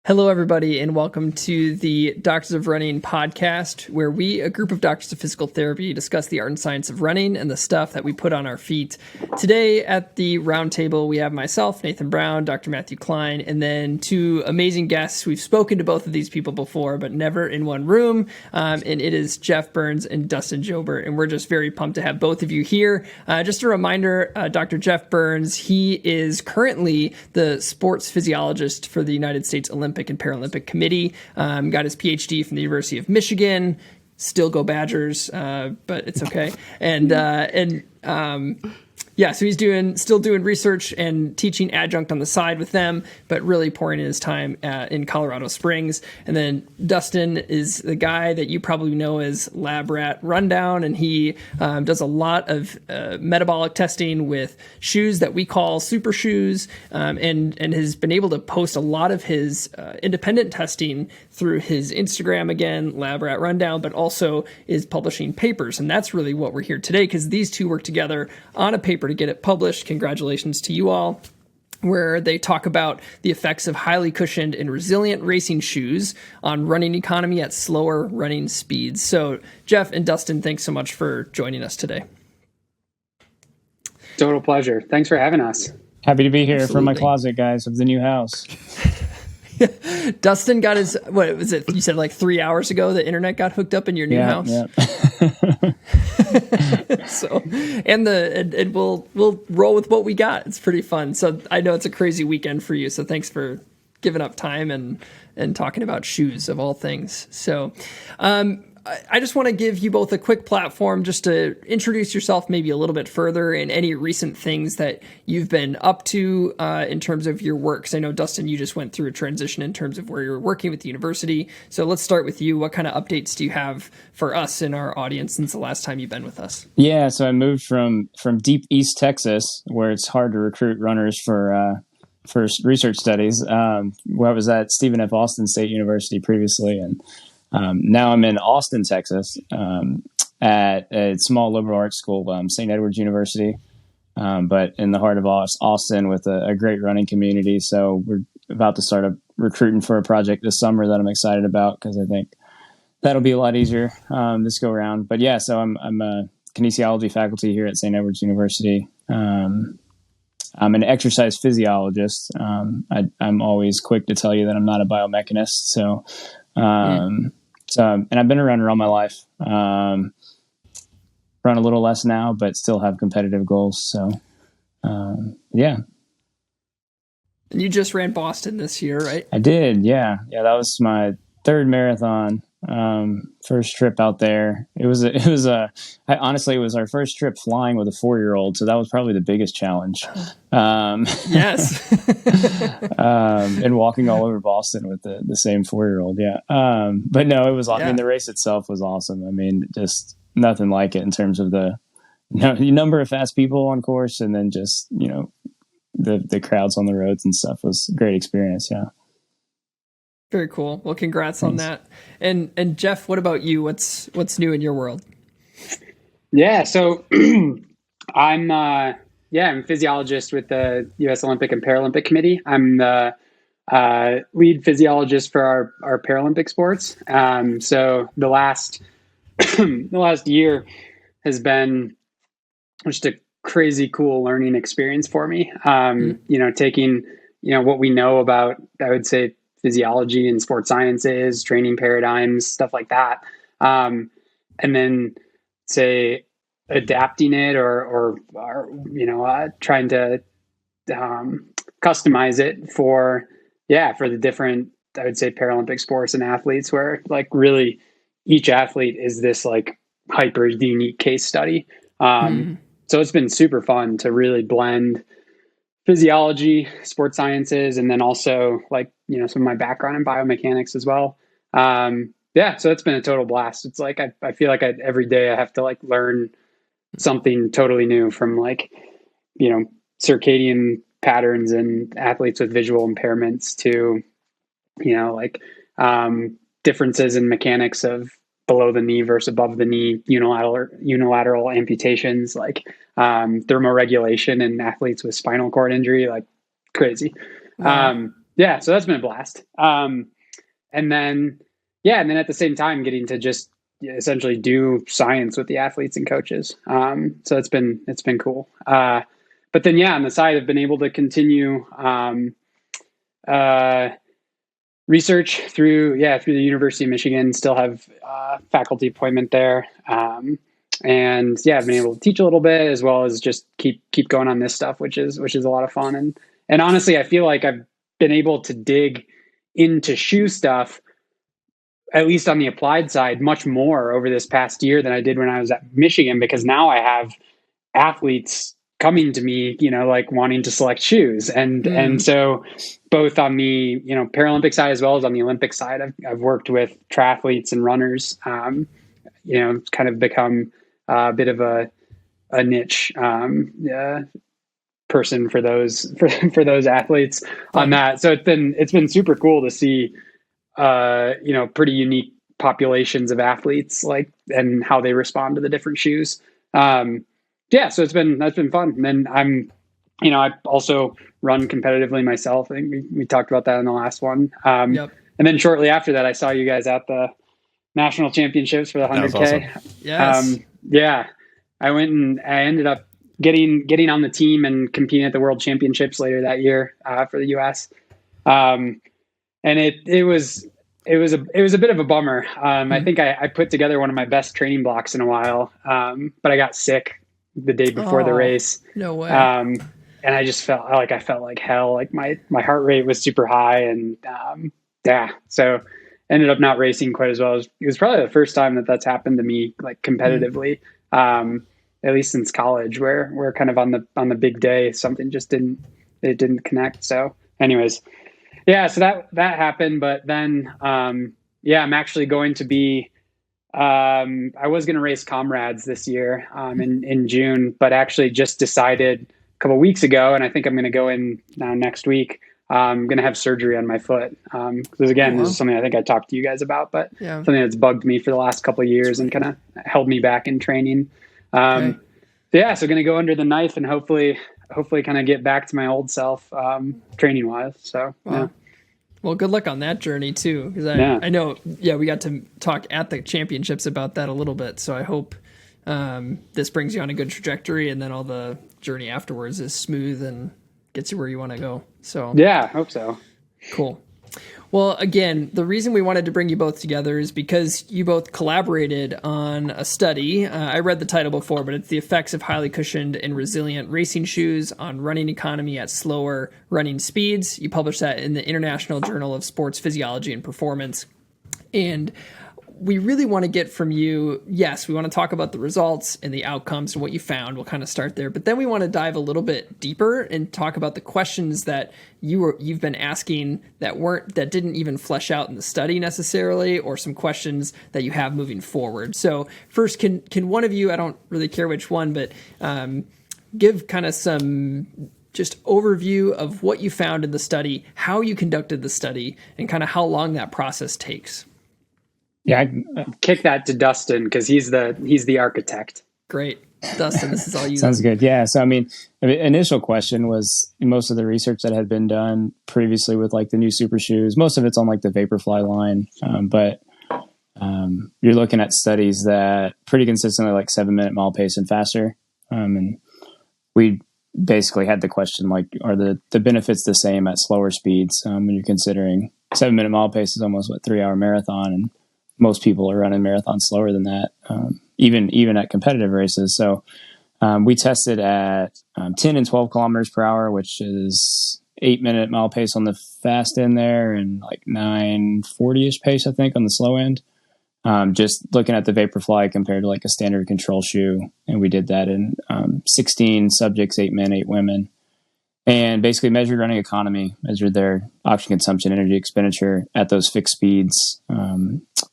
Hello, everybody, and welcome to the Doctors of Running podcast, where we, a group of doctors of physical therapy, discuss the art and science of running and the stuff that we put on our feet. Today at the round table, we have myself, Nathan Brown, Dr. Matthew Klein, and then two amazing guests. We've spoken to both of these people before, but never in one room, and it is Geoff Burns and Dustin Joubert, and we're just very pumped to have both of you here. Just a reminder, Dr. Geoff Burns, he is currently the sports physiologist for the United States Olympic and Paralympic Committee, got his PhD from the University of Michigan. Still go Badgers, but it's okay. So he's still doing research and teaching adjunct on the side with them, but really pouring in his time in Colorado Springs. And then Dustin is the guy that you probably know as Lab Rat Rundown, and he does a lot of metabolic testing with shoes that we call super shoes, and has been able to post a lot of his independent testing through his Instagram, again, Lab Rat Rundown, but also is publishing papers. And that's really what we're here today, because these two work together on a paper to get it published. Congratulations to you all, where they talk about the effects of highly cushioned and resilient racing shoes on running economy at slower running speeds. So Geoff and Dustin, thanks so much for joining us today. Total pleasure. Thanks for having us. Happy to be here from my closet, guys, of the new house. Dustin got his, what was it? You said like 3 hours ago, the internet got hooked up in your new house. Yeah. And we'll roll with what we got. It's pretty fun. So I know it's a crazy weekend for you. So thanks for giving up time and talking about shoes of all things. So, I just want to give you both a quick platform just to introduce yourself maybe a little bit further and any recent things that you've been up to in terms of your work. Because I know, Dustin, you just went through a transition in terms of where you're working with the university. So let's start with you. What kind of updates do you have for us in our audience since the last time you've been with us? Yeah, so I moved from deep East Texas, where it's hard to recruit runners for research studies. I was at Stephen F. Austin State University previously, and now I'm in Austin, Texas, at a small liberal arts school, St. Edward's University, but in the heart of Austin with a great running community. So we're about to start recruiting for a project this summer that I'm excited about, because I think that'll be a lot easier this go around. But yeah, so I'm a kinesiology faculty here at St. Edward's University. I'm an exercise physiologist. I'm always quick to tell you that I'm not a biomechanist. So, and I've been a runner all my life. Run a little less now, but still have competitive goals. So, yeah. And you just ran Boston this year, right? I did. Yeah. Yeah. That was my third marathon. First trip out there. It was honestly, it was our first trip flying with a 4-year-old. So that was probably the biggest challenge. Yes. And walking all over Boston with the same 4-year-old. Yeah. But no, it was, I mean, the race itself was awesome. I mean, just nothing like it in terms of the number of fast people on course. And then just, the crowds on the roads and stuff was a great experience. Yeah. Very cool. Well, congrats on that. And Geoff, what about you? What's new in your world? Yeah. So I'm a physiologist with the U.S. Olympic and Paralympic Committee. I'm the lead physiologist for our Paralympic sports. So the last year has been just a crazy cool learning experience for me. Taking what we know about, I would say, physiology and sports sciences, training paradigms, stuff like that. And then say adapting it or trying to customize it for the different, I would say, Paralympic sports and athletes, where like really each athlete is this like hyper unique case study. So it's been super fun to really blend physiology, sports sciences, and then also some of my background in biomechanics as well. So it's been a total blast. It's like I feel like every day I have to like learn something totally new, from circadian patterns and athletes with visual impairments to differences in mechanics of below the knee versus above the knee unilateral amputations, like thermoregulation in athletes with spinal cord injury, like crazy. Wow. yeah, so that's been a blast. And then, yeah, and then at the same time, getting to just essentially do science with the athletes and coaches. So it's been cool. But then, yeah, on the side, I've been able to continue research through the University of Michigan. Still have faculty appointment there, and yeah, I've been able to teach a little bit as well as just keep going on this stuff, which is a lot of fun. And honestly, I feel like I've been able to dig into shoe stuff, at least on the applied side, much more over this past year than I did when I was at Michigan, because now I have athletes coming to me, like wanting to select shoes. And so both on the, Paralympic side as well as on the Olympic side, I've worked with triathletes and runners. It's kind of become a bit of a niche person for those athletes on that. So it's been super cool to see pretty unique populations of athletes, and how they respond to the different shoes. So that's been fun. And then I also run competitively myself. I think we talked about that in the last one. And then shortly after that, I saw you guys at the national championships for the 100K. Awesome. Yes. I went and I ended up getting on the team and competing at the world championships later that year for the US. And it was a bit of a bummer. I think I put together one of my best training blocks in a while, but I got sick the day before the race. No way. And I just felt like hell. Like my heart rate was super high, and so ended up not racing quite as well. It was probably the first time that's happened to me, like competitively, at least since college, where we're kind of on the big day, something just didn't connect. So anyways. Yeah, so that happened, but then, I'm actually going to be, I was going to race Comrades this year, in June, but actually just decided a couple of weeks ago, and I think I'm going to go in now next week. I'm going to have surgery on my foot. Because again, this is something I think I talked to you guys about, but something that's bugged me for the last couple of years and kind of held me back in training. So going to go under the knife and hopefully kind of get back to my old self, training wise. So, wow. Well, good luck on that journey too. Because I know, we got to talk at the championships about that a little bit. So I hope, this brings you on a good trajectory, and then all the journey afterwards is smooth and gets you where you want to go. So yeah, I hope so. Cool. Well, again, the reason we wanted to bring you both together is because you both collaborated on a study. I read the title before, but it's the effects of highly cushioned and resilient racing shoes on running economy at slower running speeds. You published that in the International Journal of Sports Physiology and Performance. And we really want to get from you, yes, we want to talk about the results and the outcomes and what you found. We'll kind of start there, but then we want to dive a little bit deeper and talk about the questions that you've been asking that didn't even flesh out in the study necessarily, or some questions that you have moving forward. So first, can one of you, I don't really care which one, but give kind of some just overview of what you found in the study, how you conducted the study, and kind of how long that process takes. Yeah, kick that to Dustin because he's the architect. Great, Dustin. This is all you. Sounds good. Yeah. So I mean, initial question was most of the research that had been done previously with like the new super shoes. Most of it's on like the Vaporfly line, but you're looking at studies that pretty consistently like 7-minute mile pace and faster. And we basically had the question like, are the benefits the same at slower speeds? When you're considering 7-minute mile pace is almost 3-hour marathon, and most people are running marathons slower than that, even at competitive races. So we tested at 10 and 12 kilometers per hour, which is 8-minute mile pace on the fast end there, and like 9:40-ish pace, I think, on the slow end. Just looking at the Vaporfly compared to like a standard control shoe. And we did that in 16 subjects, 8 men, 8 women. And basically measured running economy, measured their oxygen consumption, energy expenditure at those fixed speeds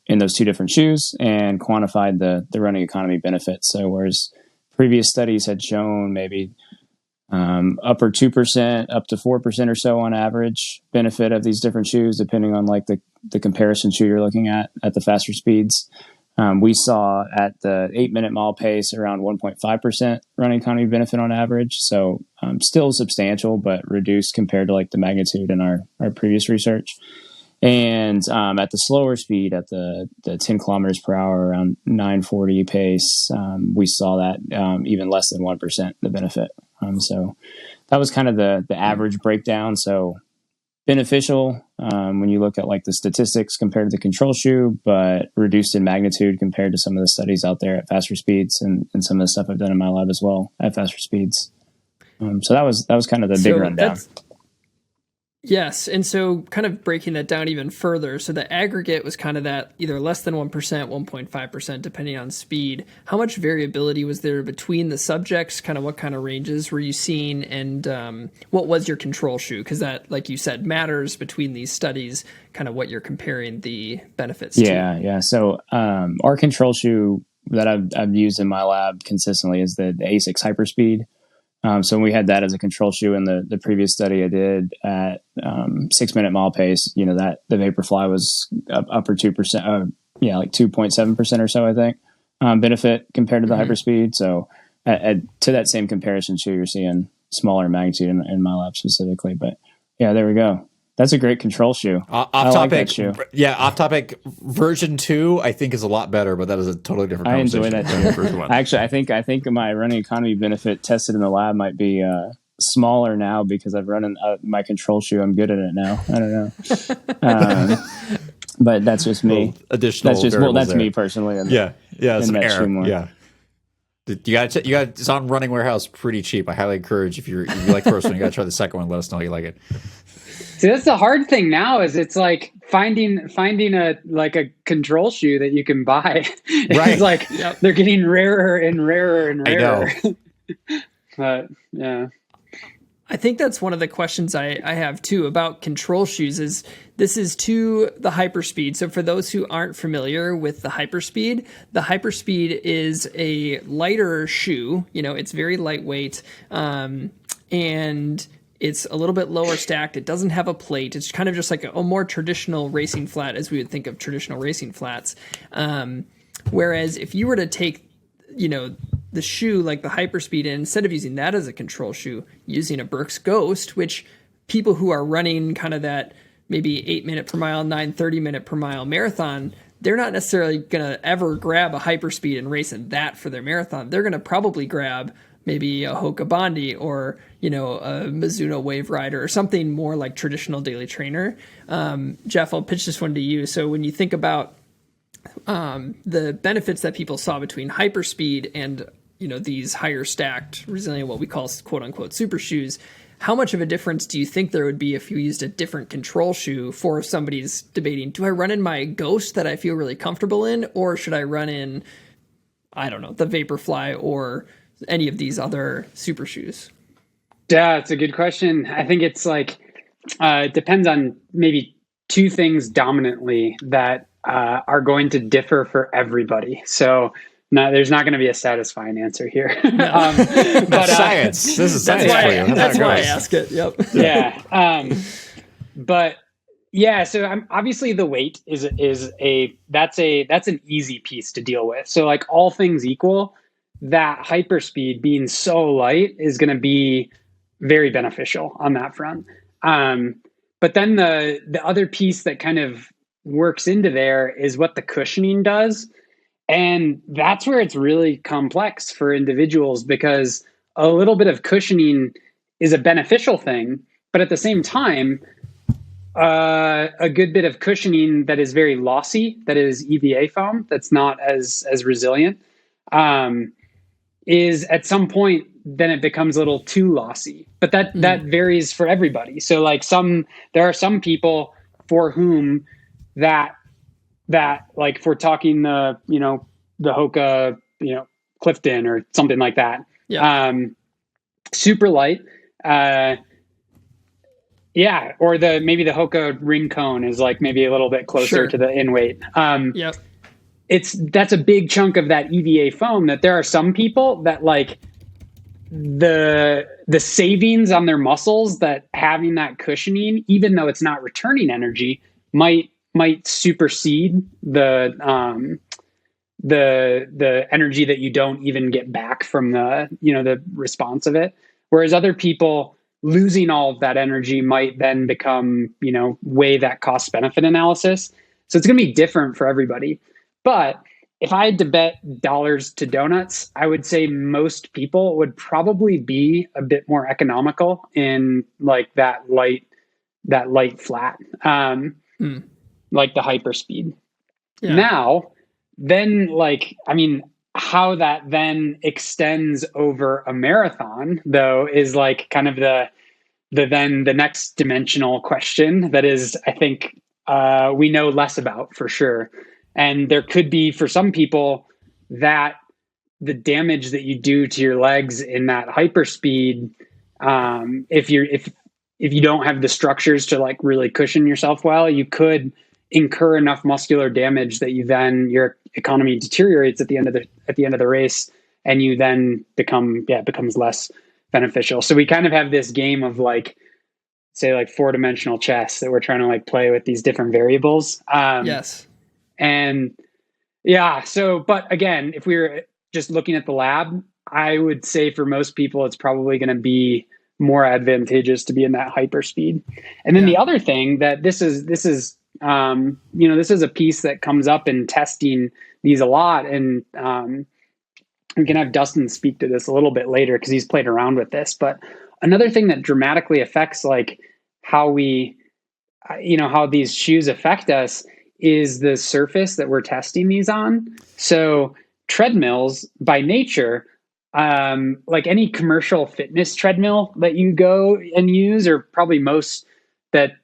in those two different shoes, and quantified the running economy benefits. So whereas previous studies had shown maybe upper 2%, up to 4% or so on average benefit of these different shoes, depending on like the comparison shoe you're looking at the faster speeds. We saw at the 8-minute mile pace around 1.5% running economy benefit on average. So still substantial, but reduced compared to like the magnitude in our previous research. And at the slower speed, at the 10 kilometers per hour, around 940 pace, we saw that even less than 1% the benefit. So that was kind of the average breakdown. So beneficial when you look at like the statistics compared to the control shoe, but reduced in magnitude compared to some of the studies out there at faster speeds and some of the stuff I've done in my lab as well at faster speeds. So that was kind of the big rundown. Yes. And so kind of breaking that down even further. So the aggregate was kind of that either less than 1%, 1.5%, depending on speed. How much variability was there between the subjects? Kind of what kind of ranges were you seeing? And what was your control shoe? Because that, like you said, matters between these studies, kind of what you're comparing the benefits to. Yeah. So our control shoe that I've used in my lab consistently is the ASICS Hyperspeed. So we had that as a control shoe in the previous study I did at 6-minute mile pace. You know, that the Vaporfly was upper 2%, like 2.7% or so, I think, benefit compared to the Hyperspeed. So to that same comparison shoe, you're seeing smaller magnitude in my lab specifically. But yeah, there we go. That's a great control shoe. Off I like topic, that shoe. Yeah, off topic. Version 2, I think, is a lot better, but that is a totally different conversation. I enjoy that too. First one. Actually, I think my running economy benefit tested in the lab might be smaller now because I've run my control shoe. I'm good at it now. I don't know, but that's just me. Additional. That's me personally. Some error. Yeah. You got it's on Running Warehouse pretty cheap. I highly encourage if you like the first one, you got to try the second one. Let us know how you like it. See, that's the hard thing now is it's like finding a control shoe that you can buy. It's like they're getting rarer and rarer and rarer. I know. But yeah. I think that's one of the questions I have too about control shoes is this is to the Hyperspeed. So for those who aren't familiar with the Hyperspeed is a lighter shoe. You know, it's very lightweight, and it's a little bit lower stacked. It doesn't have a plate. It's kind of just like a more traditional racing flat as we would think of traditional racing flats. Whereas if you were to take, the shoe like the Hyperspeed, and instead of using that as a control shoe, using a Brooks Ghost, which people who are running kind of that maybe 8-minute per mile, 9:30-minute per mile marathon, they're not necessarily going to ever grab a Hyperspeed and race in that for their marathon. They're going to probably grab maybe a Hoka Bondi or, a Mizuno Wave Rider or something more like traditional daily trainer. Geoff, I'll pitch this one to you. So when you think about the benefits that people saw between Hyperspeed and, these higher stacked, resilient, what we call quote unquote super shoes, how much of a difference do you think there would be if you used a different control shoe for if somebody's debating, do I run in my Ghost that I feel really comfortable in, or should I run in, I don't know, the Vaporfly or any of these other super shoes? Yeah, it's a good question. I think it's like, it depends on maybe two things dominantly that are going to differ for everybody. So there's not going to be a satisfying answer here. No. But science. This is science for you. That's why I ask it. Yep. Yeah. But yeah, so obviously the weight that's an easy piece to deal with. So like all things equal, that Hyperspeed being so light is going to be very beneficial on that front. But then the other piece that kind of works into there is what the cushioning does. And that's where it's really complex for individuals, because a little bit of cushioning is a beneficial thing, but at the same time, a good bit of cushioning that is very lossy, that is EVA foam, that's not as resilient, is at some point, then it becomes a little too lossy. But that varies for everybody. So like there are some people for whom that like if we're talking the Hoka, Clifton or something like that. Yeah. Super light. Or maybe the Hoka ring cone is like maybe a little bit closer to the in weight. Yep. That's a big chunk of that EVA foam that there are some people that like the savings on their muscles that having that cushioning, even though it's not returning energy, might supersede the the energy that you don't even get back from the response of it. Whereas other people, losing all of that energy might then become, weigh that cost benefit analysis. So it's going to be different for everybody. But if I had to bet dollars to donuts, I would say most people would probably be a bit more economical in like that light flat, like the hyperspeed. Yeah. Now, then, how that then extends over a marathon, though, is like kind of the next dimensional question that is, I think, we know less about for sure. And there could be, for some people, that the damage that you do to your legs in that hyperspeed, if you don't have the structures to like really cushion yourself well, you could incur enough muscular damage that your economy deteriorates at the end of the race, and you then becomes less beneficial. So we kind of have this game of like, say, like 4-dimensional chess that we're trying to like play with these different variables. Yes. And yeah, so, but again, if we were just looking at the lab, I would say for most people, it's probably going to be more advantageous to be in that hyperspeed. And then the other thing that this is a piece that comes up in testing these a lot. And we can have Dustin speak to this a little bit later because he's played around with this. But another thing that dramatically affects like how how these shoes affect us is the surface that we're testing these on. So treadmills by nature, like any commercial fitness treadmill that you go and use, or probably most that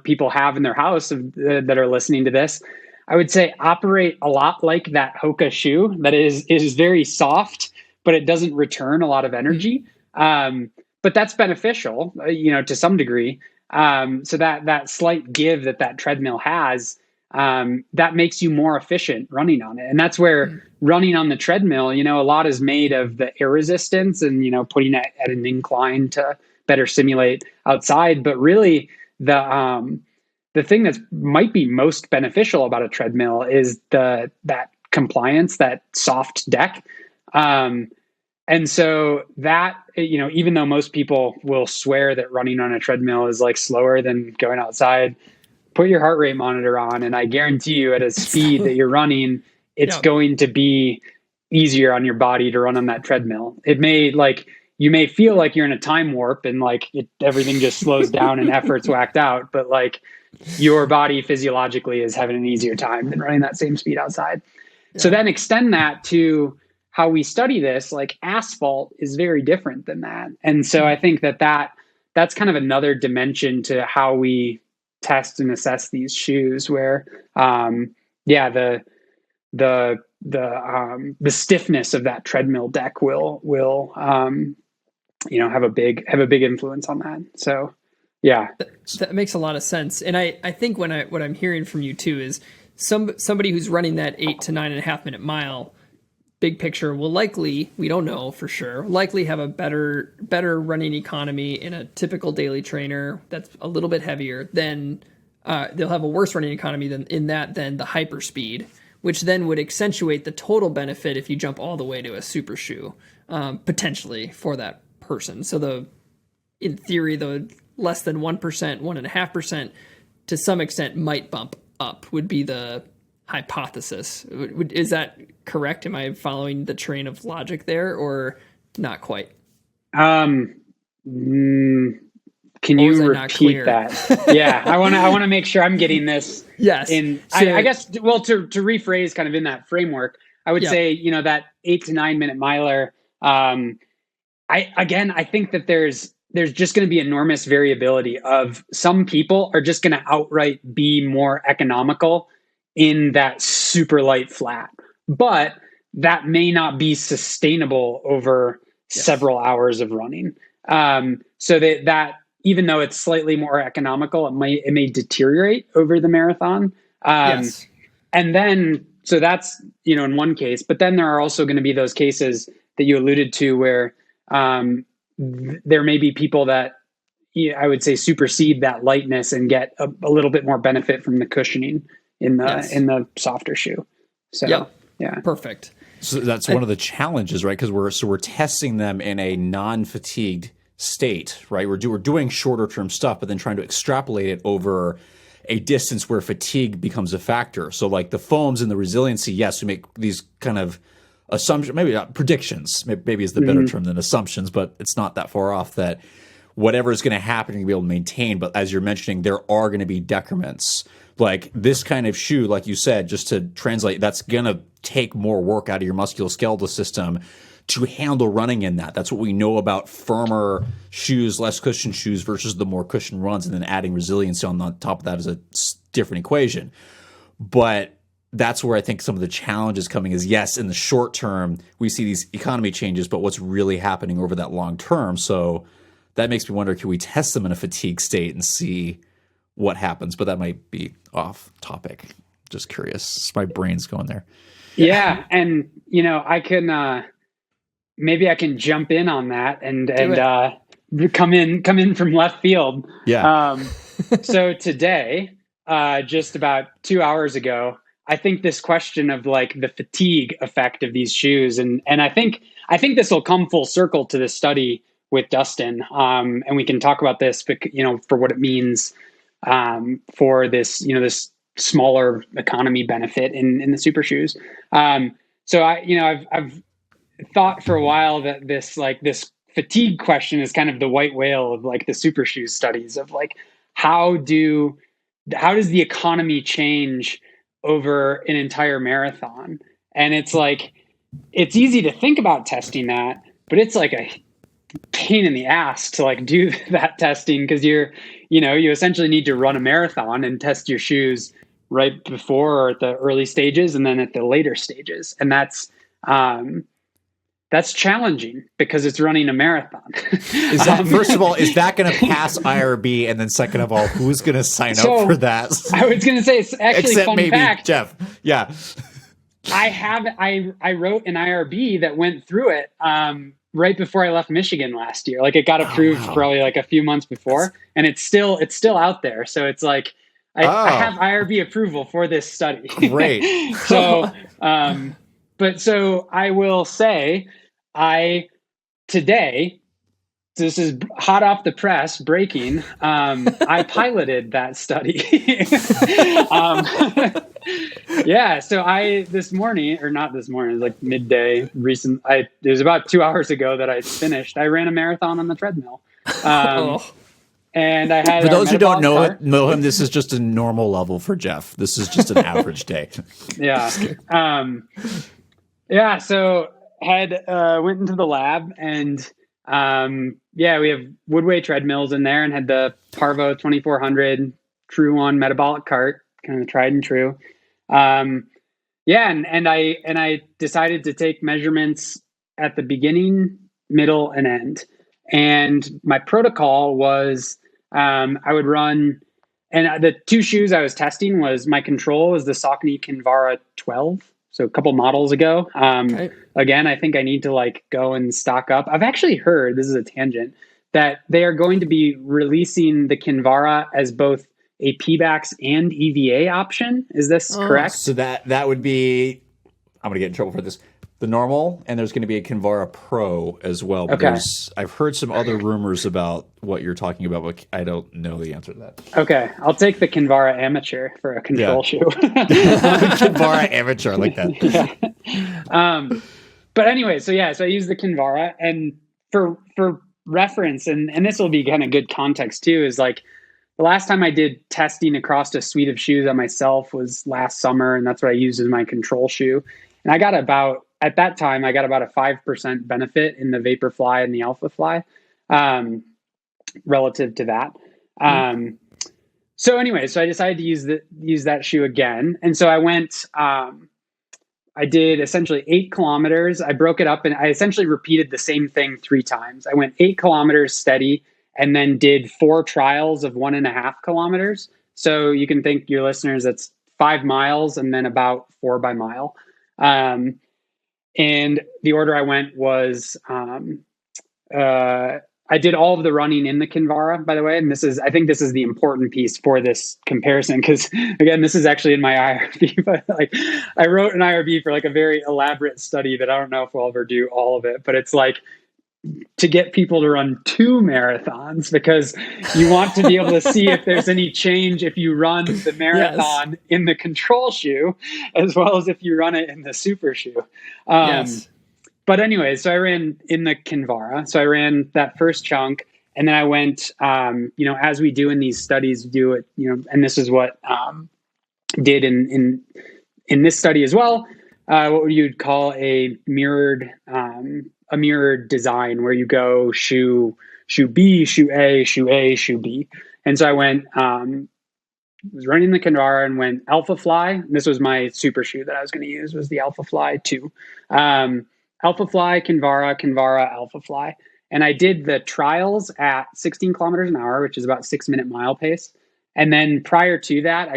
people have in their house that are listening to this, I would say operate a lot like that Hoka shoe that is very soft, but it doesn't return a lot of energy. But that's beneficial, to some degree. So that slight give that treadmill has, that makes you more efficient running on it. And that's where running on the treadmill, a lot is made of the air resistance and, putting it at an incline to better simulate outside. But really the thing that might be most beneficial about a treadmill is that compliance, that soft deck. And so that, even though most people will swear that running on a treadmill is like slower than going outside, put your heart rate monitor on, and I guarantee you at a speed that you're running, it's going to be easier on your body to run on that treadmill. It may you may feel like you're in a time warp and everything just slows down and effort's whacked out, but like your body physiologically is having an easier time than running that same speed outside. Yeah. So then extend that to how we study this, like asphalt is very different than that. And so I think that's kind of another dimension to how we test and assess these shoes, where the stiffness of that treadmill deck will have a big influence on that. So yeah, that makes a lot of sense. And I think what I'm hearing from you too is somebody who's running that 8 to 9.5 minute mile, big picture, will likely, we don't know for sure, likely have a better running economy in a typical daily trainer that's a little bit heavier. Than they'll have a worse running economy than the hyperspeed, which then would accentuate the total benefit if you jump all the way to a super shoe, potentially for that person. So in theory, the less than 1%, 1.5%, to some extent might bump up would be the hypothesis. Is that correct? Am I following the train of logic there, or not quite? Can you repeat that? Yeah, I want to make sure I'm getting this. Yes. I guess, well, to rephrase kind of in that framework, I would say, that 8 to 9 minute miler. I think that there's just going to be enormous variability of some people are just going to outright be more economical in that super light flat, but that may not be sustainable over several hours of running. So that even though it's slightly more economical, it may deteriorate over the marathon. And then, so that's, in one case, but then there are also going to be those cases that you alluded to where there may be people that I would say supersede that lightness and get a little bit more benefit from the cushioning in the softer shoe. So Yeah. Perfect. So that's one of the challenges, right? Because we're testing them in a non-fatigued state, right? We're doing shorter term stuff, but then trying to extrapolate it over a distance where fatigue becomes a factor. So like the foams and the resiliency, yes, we make these kind of assumptions, maybe not predictions, maybe is the better term than assumptions, but it's not that far off that whatever is going to happen, you'll be able to maintain. But as you're mentioning, there are going to be decrements. Like this kind of shoe, like you said, just to translate, that's going to take more work out of your musculoskeletal system to handle running in that. That's what we know about firmer shoes, less cushion shoes versus the more cushion runs, and then adding resiliency on the top of that is a different equation. But that's where I think some of the challenges coming is, yes, in the short term, we see these economy changes, but what's really happening over that long term? So that makes me wonder, can we test them in a fatigue state and see what happens? But that might be off topic. Just curious. My brain's going there. Yeah. And, I can, maybe I can jump in on that and come in from left field. Yeah. So today, just about 2 hours ago, I think this question of like the fatigue effect of these shoes, and I think this will come full circle to this study with Dustin, and we can talk about this, but for what it means for this this smaller economy benefit in the super shoes. So I've thought for a while that this fatigue question is kind of the white whale of like the super shoes studies of like how does the economy change over an entire marathon? And it's like, it's easy to think about testing that, but it's like a pain in the ass to like do that testing, because you essentially need to run a marathon and test your shoes right before or at the early stages and then at the later stages. And that's challenging because it's running a marathon. Is that, first of all, is that going to pass IRB? And then second of all, who's going to sign up for that? I was going to say, it's actually except fun maybe fact. Geoff. Yeah. I wrote an IRB that went through it right before I left Michigan last year. Like it got approved probably like a few months before, and it's still out there. So it's like I have IRB approval for this study. Great. So I will say today, this is hot off the press, breaking. I piloted that study. Yeah. So this morning, or not this morning, it was like midday it was about 2 hours ago that I finished. I ran a marathon on the treadmill. And I had, for those who don't know him, this is just a normal level for Geoff. This is just an average day. Yeah. Yeah. So went into the lab and, we have Woodway treadmills in there and had the Parvo 2400 True One metabolic cart, kind of tried and true. And I decided to take measurements at the beginning, middle, and end. And my protocol was, I would run, and the two shoes I was testing my control was the Saucony Kinvara 12. So a couple models ago. Again, I think I need to go and stock up. I've actually heard, this is a tangent, that they are going to be releasing the Kinvara as both a PBAX and EVA option. Is this correct? So that would be, I'm going to get in trouble for this, the normal, and there's going to be a Kinvara Pro as well. But I've heard some other rumors about what you're talking about, but I don't know the answer to that. Okay. I'll take the Kinvara Amateur for a control shoe. Kinvara Amateur, I like that. Yeah. But anyway, so I use the Kinvara, and for reference, and this will be kind of good context too, is like the last time I did testing across a suite of shoes on myself was last summer, and that's what I used as my control shoe. And at that time, I got about a 5% benefit in the Vaporfly and the Alphafly relative to that. So I decided to use that shoe again. And so I went, I did essentially 8 kilometers. I broke it up and I essentially repeated the same thing 3 times. I went 8 kilometers steady and then did 4 trials of 1.5 kilometers. So you can think, your listeners, that's 5 miles and then about 4 by mile. And the order I went was, I I did all of the running in the Kinvara, by the way. And I think this is the important piece for this comparison, because again, this is actually in my IRB, but like I wrote an IRB for like a very elaborate study that I don't know if we'll ever do all of it, but it's like to get people to run 2 marathons, because you want to be able to see if there's any change if you run the marathon in the control shoe, as well as if you run it in the super shoe. But anyway, so I ran in the Kinvara. So I ran that first chunk, and then I went, as we do in these studies, do it, and this is what did in this study as well. What you'd call a mirrored design, where you go shoe B, shoe A, shoe A, shoe B. And so I went, was running the Kinvara and went Alpha Fly. This was my super shoe that I was going to use, was the Alpha Fly 2. Alpha Fly, Kinvara, Alpha Fly. And I did the trials at 16 kilometers an hour, which is about 6-minute mile pace. And then prior to that,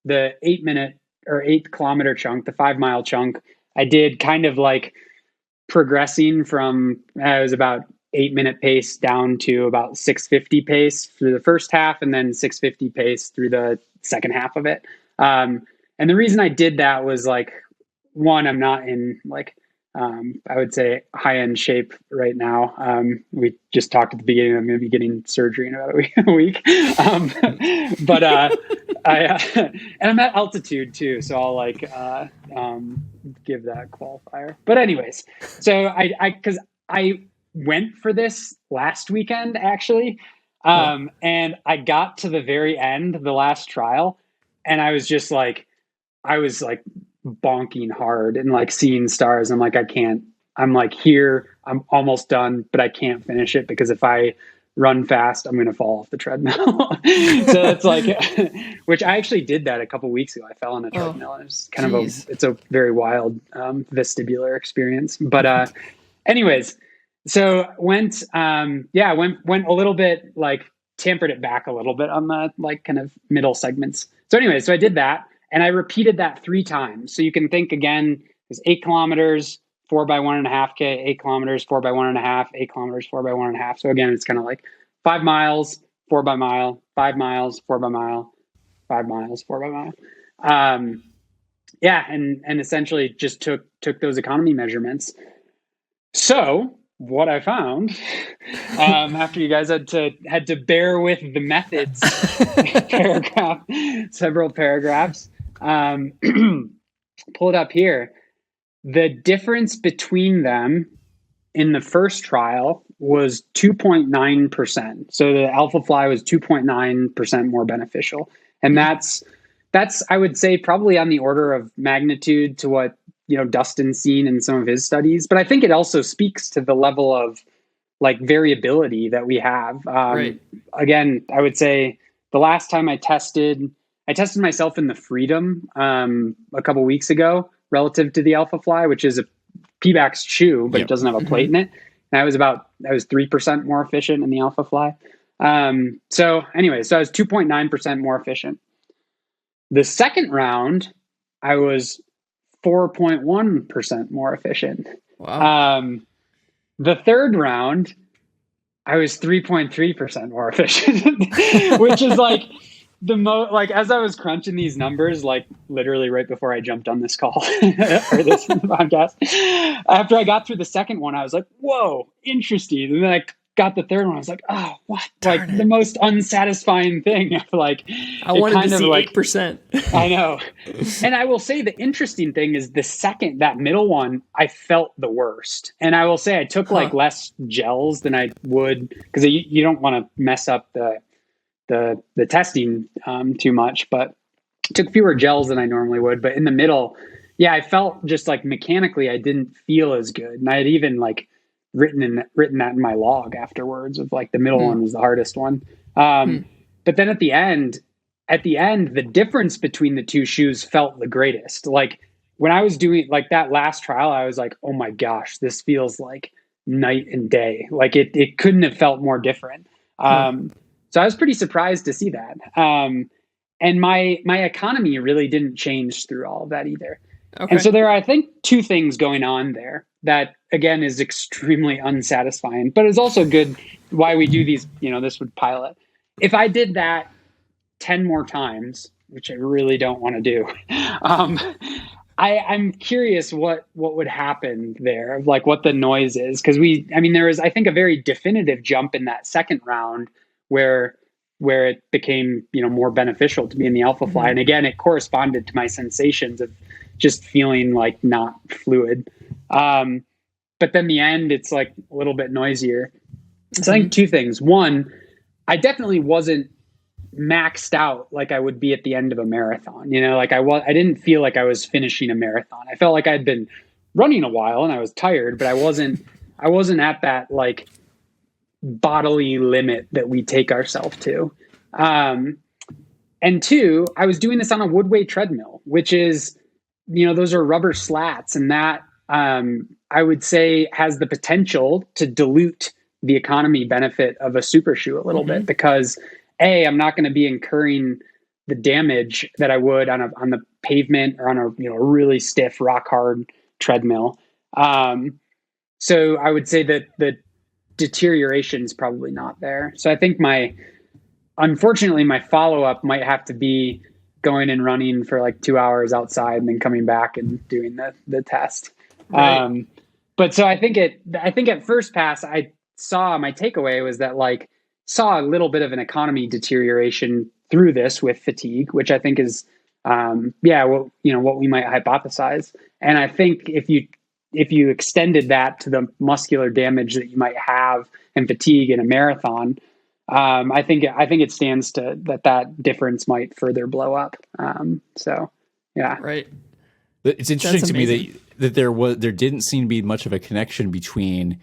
the 8 kilometer chunk, the 5 mile chunk, I did kind of like progressing from, it was about 8-minute pace down to about 6:50 pace through the first half, and then 6:50 pace through the second half of it. And the reason I did that was like, one, I'm not in like, I would say high-end shape right now. We just talked at the beginning, I'm going to be getting surgery in about a week. But and I'm at altitude too, so I'll like give that qualifier. But anyways, so because I went for this last weekend actually, and I got to the very end, the last trial, and I was bonking hard and like seeing stars. I'm like, I'm like here, I'm almost done, but I can't finish it because if I run fast, I'm going to fall off the treadmill. So it's like, which I actually did that a couple weeks ago. I fell on a treadmill. And it's kind of it's a very wild vestibular experience. But anyways, so went a little bit, like tampered it back a little bit on the like kind of middle segments. So anyway, so I did that. And I repeated that 3 times. So you can think again, it's 8 kilometers, 4 by 1.5K, 8 kilometers, 4 by 1.5, 8 kilometers, 4 by 1.5. So again, it's kind of like 5 miles, 4 by mile, 5 miles, 4 by mile, 5 miles, 4 by mile. And essentially just took those economy measurements. So what I found, after you guys had to bear with the methods several paragraphs, pull it up here. The difference between them in the first trial was 2.9%. So the Alpha Fly was 2.9% more beneficial. And that's I would say probably on the order of magnitude to what Dustin's seen in some of his studies. But I think it also speaks to the level of like variability that we have. Again, I would say the last time I tested myself in the Freedom a couple weeks ago relative to the Alpha Fly, which is a P-Bax shoe, but it doesn't have a plate in it. And I was 3% more efficient in the Alpha Fly. So anyway, so I was 2.9% more efficient. The second round, I was 4.1% more efficient. Wow. The third round, I was 3.3% more efficient, which is like the most, like, as I was crunching these numbers, like literally right before I jumped on this call or this podcast, after I got through the second one, I was like, whoa, interesting. And then I got the third one. I was like, oh, what? Like the most unsatisfying thing. Like, I wanted to see 8%. I know. And I will say the interesting thing is that middle one, I felt the worst. And I will say I took like less gels than I would, because you don't want to mess up the testing too much, but took fewer gels than I normally would. But in the middle, I felt just like mechanically, I didn't feel as good. And I had even like written that in my log afterwards of like the middle one was the hardest one. But then at the end, the difference between the two shoes felt the greatest. Like when I was doing like that last trial, I was like, oh my gosh, this feels like night and day. Like it couldn't have felt more different. So I was pretty surprised to see that. And my economy really didn't change through all of that either. Okay. And so there are, I think, two things going on there that, again, is extremely unsatisfying, but is also good why we do these, this would pilot. If I did that 10 more times, which I really don't want to do, I'm curious what would happen there, like what the noise is. Because there was, I think, a very definitive jump in that second round where it became, more beneficial to be in the alpha fly. And again, it corresponded to my sensations of just feeling like not fluid. But then the end, it's like a little bit noisier. So I think two things. One, I definitely wasn't maxed out like I would be at the end of a marathon. Like I didn't feel like I was finishing a marathon. I felt like I'd been running a while and I was tired, but I wasn't at that like bodily limit that we take ourselves to. And two, I was doing this on a wood weight treadmill, which is, those are rubber slats, and that I would say has the potential to dilute the economy benefit of a super shoe a little bit, because I'm not going to be incurring the damage that I would on the pavement or on a really stiff rock hard treadmill. So I would say that the deterioration is probably not there. So I think unfortunately my follow-up might have to be going and running for like 2 hours outside and then coming back and doing the test. Right. But so I think at first pass, I saw my takeaway was that like saw a little bit of an economy deterioration through this with fatigue, which I think is, what we might hypothesize. And I think if you extended that to the muscular damage that you might have and fatigue in a marathon, I think it stands to that difference might further blow up. So, yeah. Right. It's interesting to me that there didn't seem to be much of a connection between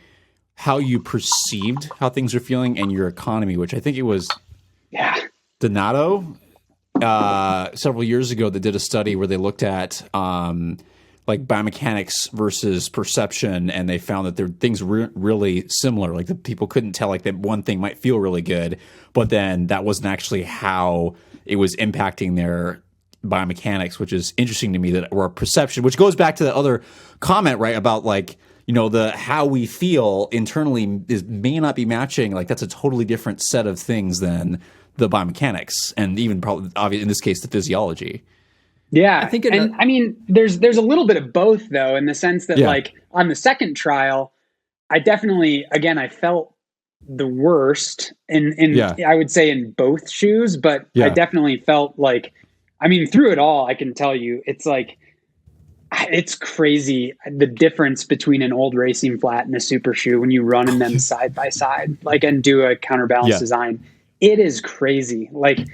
how you perceived how things are feeling and your economy, which I think it was Donato several years ago that did a study where they looked at like biomechanics versus perception, and they found that their things were really similar. Like the people couldn't tell like that one thing might feel really good, but then that wasn't actually how it was impacting their biomechanics, which is interesting to me, that or perception, which goes back to the other comment, right, about like, the how we feel internally may not be matching. Like that's a totally different set of things than the biomechanics, and even probably obviously in this case the physiology. Yeah, I think there's a little bit of both though, in the sense that like on the second trial, I definitely, again, I felt the worst in I would say in both shoes, but I definitely felt like, through it all, I can tell you, it's like, it's crazy the difference between an old racing flat and a super shoe when you run in them side by side, like, and do a counterbalance design. It is crazy. Like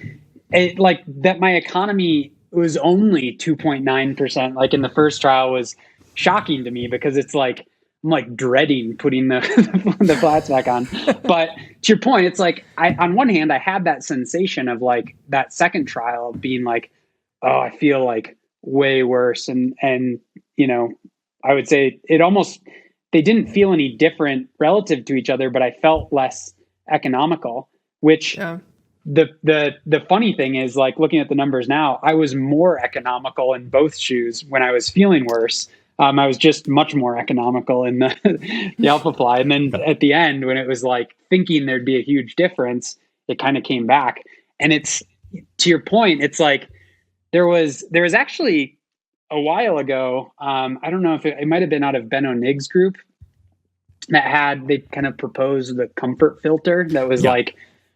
that my economy was only 2.9%. Like in the first trial was shocking to me, because it's like, I'm like dreading putting the flats back on. But to your point, it's like, on one hand, I had that sensation of like that second trial being like, oh, I feel like way worse. And I would say they didn't feel any different relative to each other, but I felt less economical, which the funny thing is, like, looking at the numbers now, I was more economical in both shoes when I was feeling worse. I was just much more economical in the Alpha Fly. And then at the end, when it was like thinking there'd be a huge difference, it kind of came back. And it's, to your point, it's like, there was actually a while ago, I don't know if it might have been out of Ben O'Nigg's group, they kind of proposed the comfort filter that was like,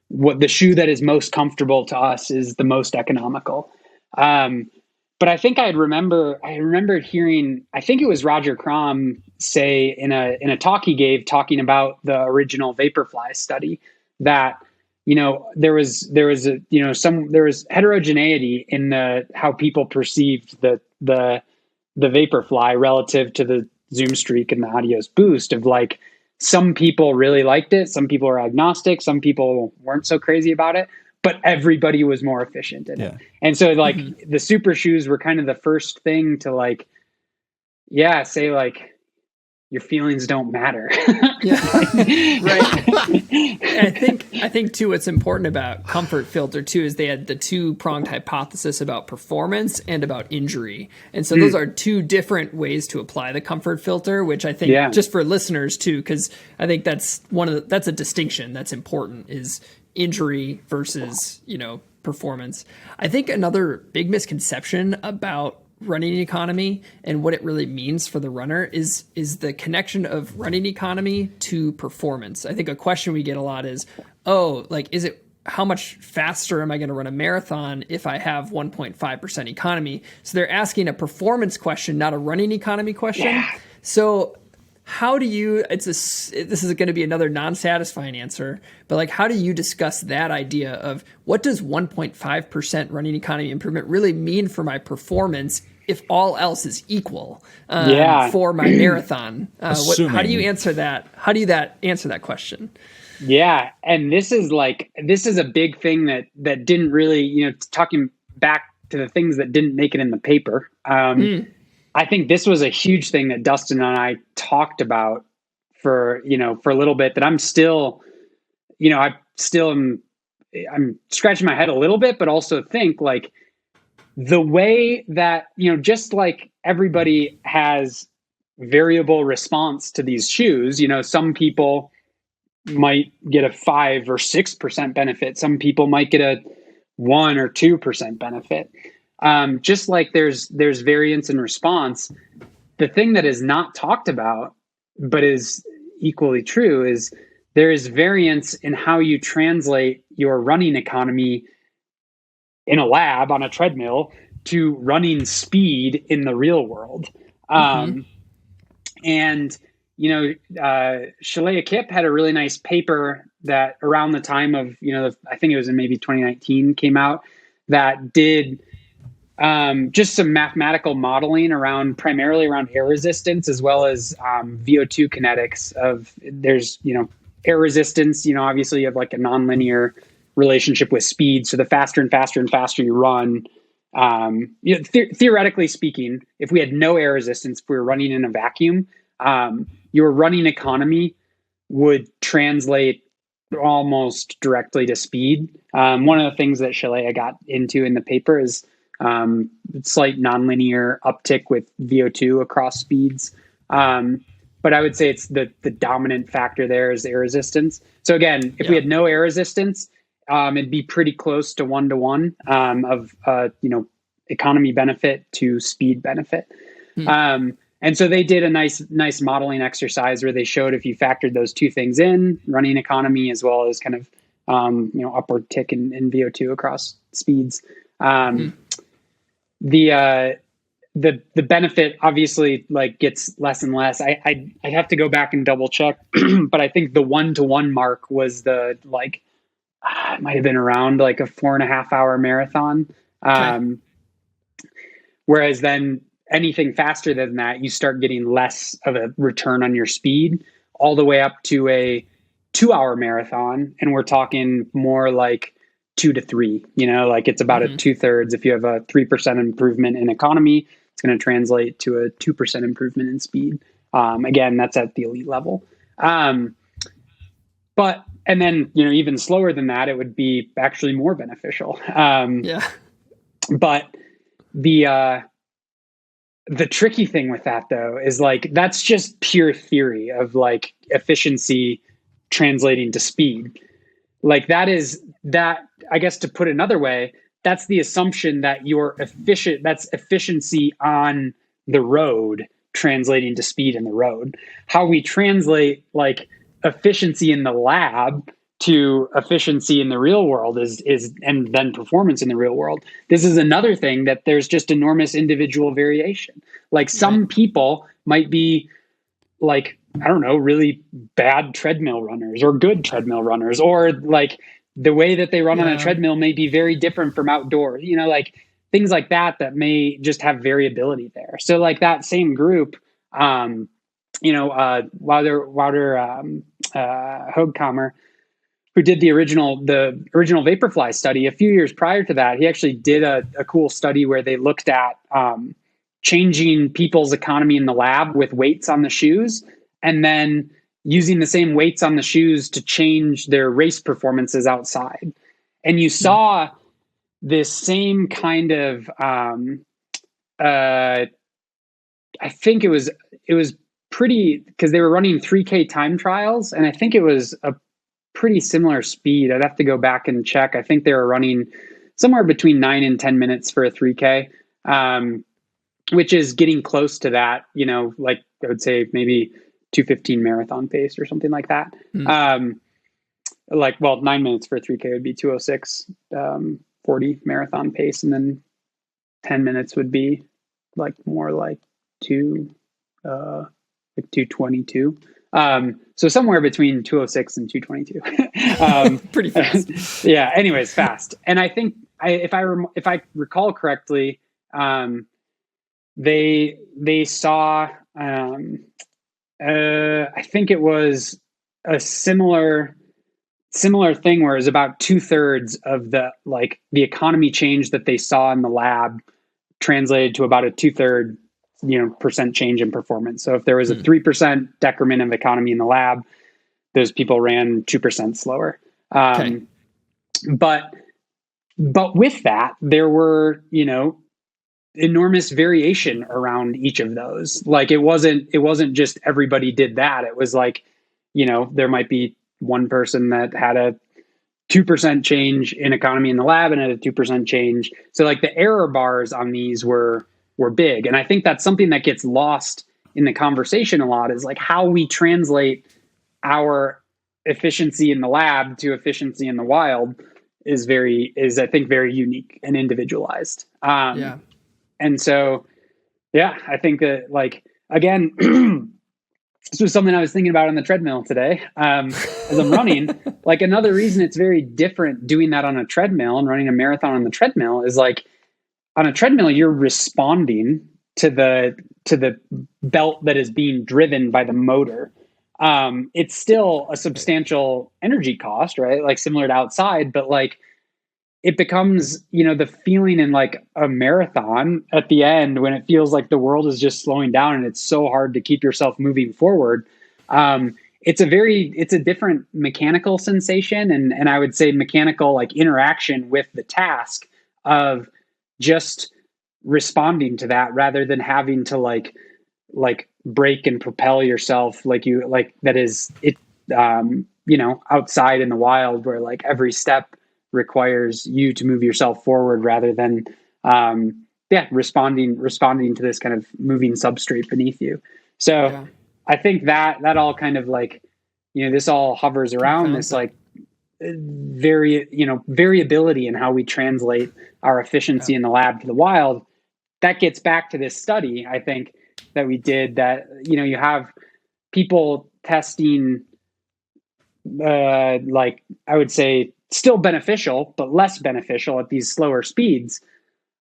what the shoe that is most comfortable to us is the most economical. But I think I remembered hearing, I think it was Roger Crom say in a talk he gave, talking about the original Vaporfly study, that there was heterogeneity in how people perceived the Vaporfly relative to the Zoom Streak and the Adios Boost. Of like, some people really liked it, some people are agnostic, some people weren't so crazy about it, but everybody was more efficient in it. And so like the super shoes were kind of the first thing to like, say like, your feelings don't matter. Yeah. Right. And I think too, what's important about comfort filter too is they had the two-pronged hypothesis about performance and about injury. And so those are two different ways to apply the comfort filter, which I think just for listeners too, because I think that's that's a distinction that's important, is injury versus, performance. I think another big misconception about running economy and what it really means for the runner is the connection of running economy to performance. I think a question we get a lot is, how much faster am I going to run a marathon if I have 1.5% economy? So they're asking a performance question, not a running economy question. Yeah. So how do you, this is going to be another non-satisfying answer, but how do you discuss that idea of what does 1.5% running economy improvement really mean for my performance if all else is equal for my marathon? How do you answer that? How do you answer that question? Yeah. And this is a big thing that didn't really, talking back to the things that didn't make it in the paper. I think this was a huge thing that Dustin and I talked about for a little bit, that I'm still I'm scratching my head a little bit, but also think the way that, just like everybody has variable response to these shoes, some people might get a 5 or 6% benefit. Some people might get a 1 or 2% benefit. Just like there's variance in response. The thing that is not talked about, but is equally true, is there is variance in how you translate your running economy in a lab on a treadmill to running speed in the real world. And, Shalea Kipp had a really nice paper that around the time of, I think it was in maybe 2019 came out, that did just some mathematical modeling primarily around air resistance, as well as VO2 kinetics there's, air resistance, obviously you have a nonlinear relationship with speed. So the faster and faster and faster you run, theoretically speaking, if we had no air resistance, if we were running in a vacuum, your running economy would translate almost directly to speed. One of the things that Shalea got into in the paper is slight nonlinear uptick with VO2 across speeds. But I would say it's the dominant factor there is air resistance. So again, if we had no air resistance, it'd be pretty close to 1-to-1 of economy benefit to speed benefit. And so they did a nice modeling exercise where they showed if you factored those two things in, running economy as well as kind of upward tick in VO2 across speeds, the benefit obviously gets less and less. I have to go back and double check, but I think the 1-to-1 mark was it might have been around a 4.5 hour marathon. Whereas then anything faster than that, you start getting less of a return on your speed, all the way up to a 2-hour marathon. And we're talking more 2 to 3, it's about a 2/3. If you have a 3% improvement in economy, it's going to translate to a 2% improvement in speed. Again, that's at the elite level. And then, even slower than that, it would be actually more beneficial. But the tricky thing with that though, is that's just pure theory of efficiency translating to speed. That, I guess to put it another way, that's the assumption that that's efficiency on the road translating to speed in the road. How we translate efficiency in the lab to efficiency in the real world is and then performance in the real world. This is another thing that there's just enormous individual variation. Some people might be I don't know, really bad treadmill runners or good treadmill runners, or the way that they run on a treadmill may be very different from outdoors, things like that may just have variability there. So that same group, Wouter Hoogkamer, who did the original Vaporfly study a few years prior to that, he actually did a cool study where they looked at changing people's economy in the lab with weights on the shoes and then using the same weights on the shoes to change their race performances outside. And you saw this same kind of, I think it was pretty, because they were running 3K time trials, and I think it was a pretty similar speed. I'd have to go back and check. I think they were running somewhere between 9 and 10 minutes for a 3K, which is getting close to that, like I would say maybe 2:15 marathon pace or something like that. 9 minutes for a 3K would be 2:06 40 marathon pace, and then 10 minutes would be like more like 2:22. So somewhere between 2:06 and 2:22. Pretty fast. Yeah. Anyways, fast. And I think if I recall correctly, they saw, I think it was a similar thing where it was about 2/3 of the economy change that they saw in the lab translated to about a 2/3 percent change in performance. So if there was a 3% decrement of economy in the lab, those people ran 2% slower. Okay. But with that, there were, enormous variation around each of those. Like it wasn't just everybody did that. It was like, there might be one person that had a 2% change in economy in the lab and had a 2% change. So like the error bars on these were big. And I think that's something that gets lost in the conversation a lot, is like how we translate our efficiency in the lab to efficiency in the wild is I think very unique and individualized. And so, I think that again, this was something I was thinking about on the treadmill today, as I'm running. Like another reason it's very different doing that on a treadmill and running a marathon on the treadmill is like, on a treadmill, you're responding to the belt that is being driven by the motor. It's still a substantial energy cost, right? Like similar to outside, but like it becomes, the feeling in like a marathon at the end when it feels like the world is just slowing down and it's so hard to keep yourself moving forward. It's a different mechanical sensation, and I would say mechanical like interaction with the task of just responding to that rather than having to like brake and propel yourself that is it, outside in the wild where like every step requires you to move yourself forward rather than responding to this kind of moving substrate beneath you. So I think that all kind of like, this all hovers around this like variability in how we translate our efficiency in the lab to the wild. That gets back to this study, I think, that we did, that, you have people testing, like I would say still beneficial, but less beneficial at these slower speeds.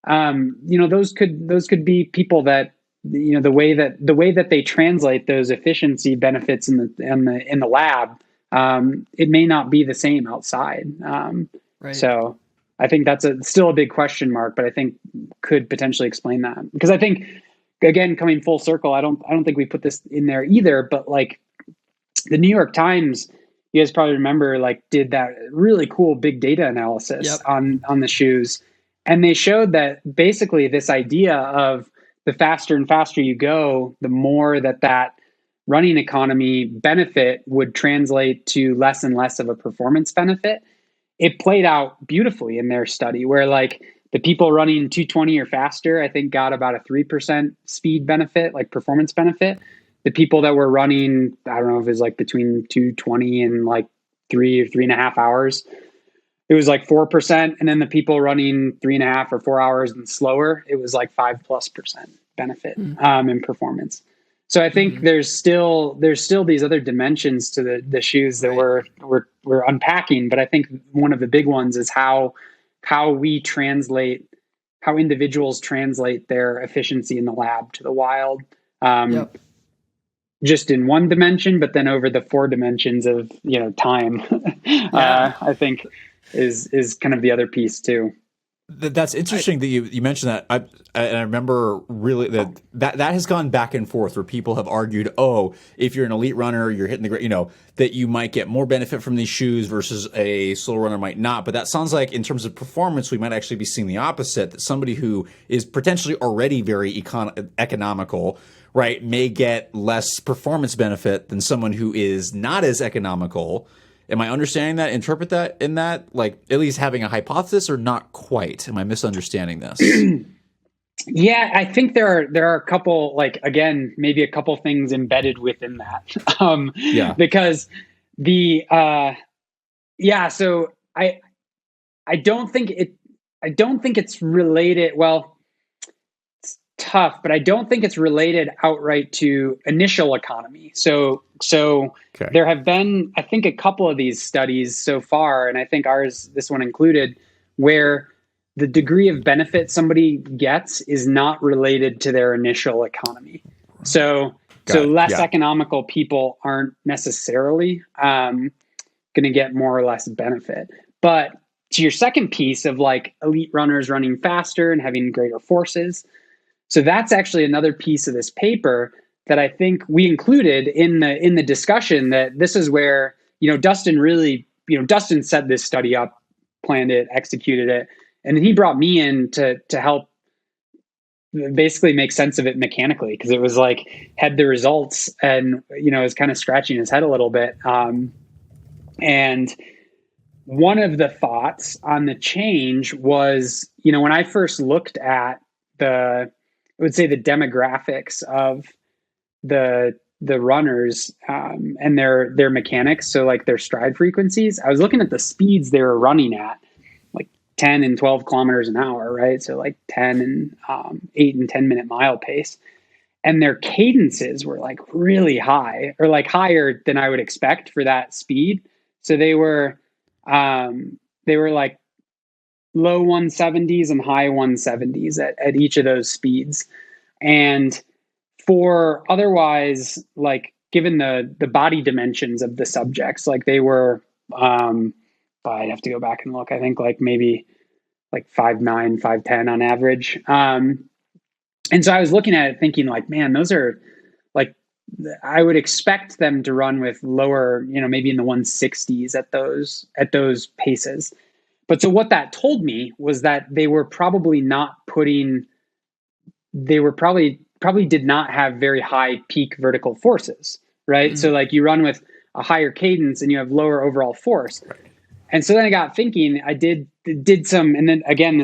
Those could be people that, the way that they translate those efficiency benefits in the lab, it may not be the same outside. Right. So I think that's still a big question mark, but I think could potentially explain that, because I think, again, coming full circle, I don't think we put this in there either, but like the New York Times, you guys probably remember, like did that really cool big data analysis on the shoes. And they showed that basically this idea of the faster and faster you go, the more that running economy benefit would translate to less and less of a performance benefit. It played out beautifully in their study, where like the people running 220 or faster, I think, got about a 3% speed benefit, like performance benefit. The people that were running, I don't know if it was like between 220 and like 3 or 3.5 hours, it was like 4%. And then the people running 3.5 or 4 hours and slower, it was like 5+% benefit in performance. So I think there's still these other dimensions to the shoes that we're unpacking. But I think one of the big ones is how individuals translate their efficiency in the lab to the wild. Just in one dimension, but then over the 4 dimensions of time, I think is kind of the other piece too. That's interesting that you mentioned that. And I remember really that has gone back and forth where people have argued, oh, if you're an elite runner, you're hitting that you might get more benefit from these shoes versus a slow runner might not. But that sounds like in terms of performance, we might actually be seeing the opposite, that somebody who is potentially already very economical, right, may get less performance benefit than someone who is not as economical. Am I understanding that, interpret that in that, like at least having a hypothesis, or not quite? Am I misunderstanding this? Yeah, I think there are a couple, like, again, maybe a couple things embedded within that. Because so I don't think it's related. Well, it's tough, but I don't think it's related outright to initial economy. So Okay. there have been, I think, a couple of these studies so far, and I think this one included, where the degree of benefit somebody gets is not related to their initial economy. So less economical people aren't necessarily going to get more or less benefit. But to your second piece of like elite runners running faster and having greater forces, so that's actually another piece of this paper that I think we included in the discussion, that this is where, Dustin really, Dustin set this study up, planned it, executed it, and then he brought me in to help basically make sense of it mechanically, because it was like, had the results and, was kind of scratching his head a little bit. And one of the thoughts on the change was, when I first looked at I would say the demographics of the runners and their mechanics, so like their stride frequencies, I was looking at the speeds they were running at, like 10 and 12 kilometers an hour, right? So like 10 and 8 and 10 minute mile pace. And their cadences were like really high, or like higher than I would expect for that speed. So they were like low 170s and high 170s at each of those speeds. And for otherwise, like, given the body dimensions of the subjects, like they were, I'd have to go back and look, I think like maybe like 5'9", 5'10" on average. And so I was looking at it thinking like, man, those are like, I would expect them to run with lower, maybe in the 160s at those paces. But so what that told me was that they were probably probably did not have very high peak vertical forces, right? Mm-hmm. So like you run with a higher cadence and you have lower overall force. Right. And so then I got thinking, I did some, and then again,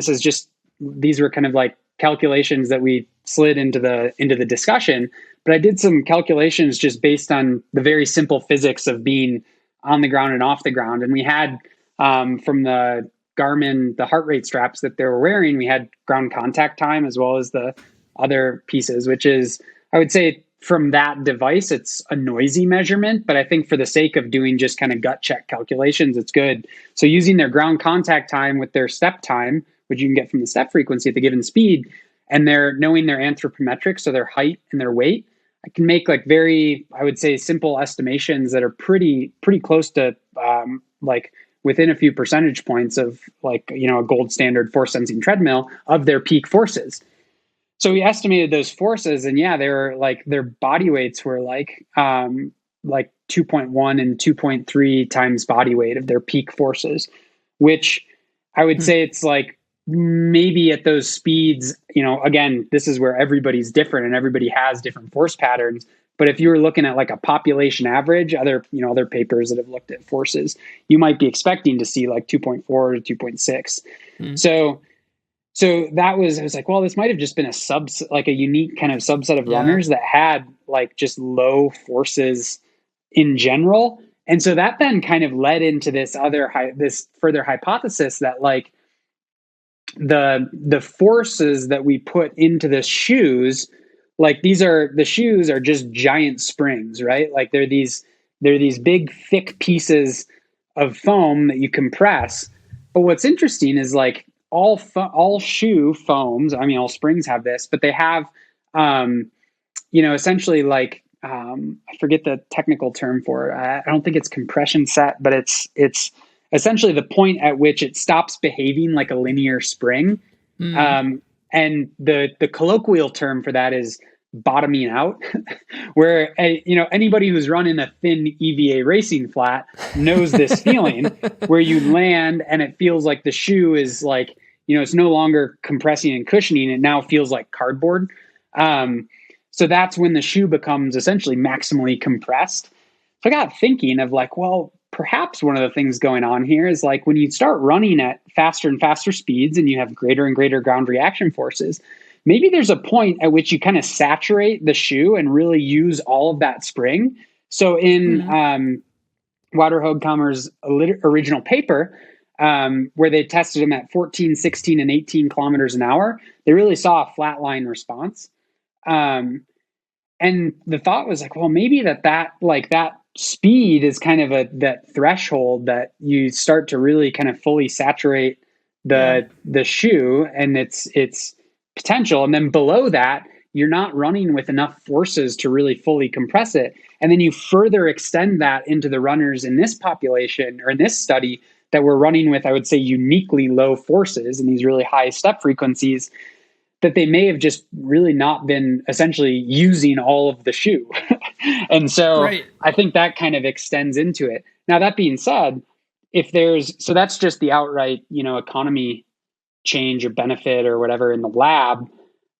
these were kind of like calculations that we slid into the discussion, but I did some calculations just based on the very simple physics of being on the ground and off the ground. And we had, from the Garmin, the heart rate straps that they were wearing, we had ground contact time as well as the other pieces, which is, I would say from that device, it's a noisy measurement, but I think for the sake of doing just kind of gut check calculations, it's good. So using their ground contact time with their step time, which you can get from the step frequency at the given speed, and knowing their anthropometric, so their height and their weight, I can make like very, I would say, simple estimations that are pretty close to like within a few percentage points of like, a gold standard force sensing treadmill of their peak forces. So we estimated those forces, and they were like, their body weights were like 2.1 and 2.3 times body weight of their peak forces, which I would say it's like maybe at those speeds, again, this is where everybody's different and everybody has different force patterns. But if you were looking at like a population average, other papers that have looked at forces, you might be expecting to see like 2.4 to 2.6. Mm. So I was like, well, this might have just been a unique kind of subset of runners that had like just low forces in general. And so that then kind of led into this further hypothesis that like the forces that we put into the shoes, like the shoes are just giant springs, right? Like they're these big thick pieces of foam that you compress. But what's interesting is like all shoe foams, I mean, all springs have this, but they have, essentially like, I forget the technical term for it. I don't think it's compression set, but it's essentially the point at which it stops behaving like a linear spring. And the colloquial term for that is bottoming out, where anybody who's running a thin EVA racing flat knows this feeling, where you land and it feels like the shoe is like, it's no longer compressing and cushioning. It now feels like cardboard. So that's when the shoe becomes essentially maximally compressed. So I got thinking of like, well, perhaps one of the things going on here is like when you start running at faster and faster speeds and you have greater and greater ground reaction forces, maybe there's a point at which you kind of saturate the shoe and really use all of that spring. So in Wouter Hoogkamer's original paper, where they tested them at 14, 16, and 18 kilometers an hour, they really saw a flatline response. And the thought was like, well, maybe that speed is kind of that threshold that you start to really kind of fully saturate the shoe and its potential. And then below that, you're not running with enough forces to really fully compress it. And then you further extend that into the runners in this population or in this study that were running with, I would say, uniquely low forces and these really high step frequencies, that they may have just really not been essentially using all of the shoe. And so I think that kind of extends into it. Now, that being said, so that's just the outright, economy change or benefit or whatever in the lab.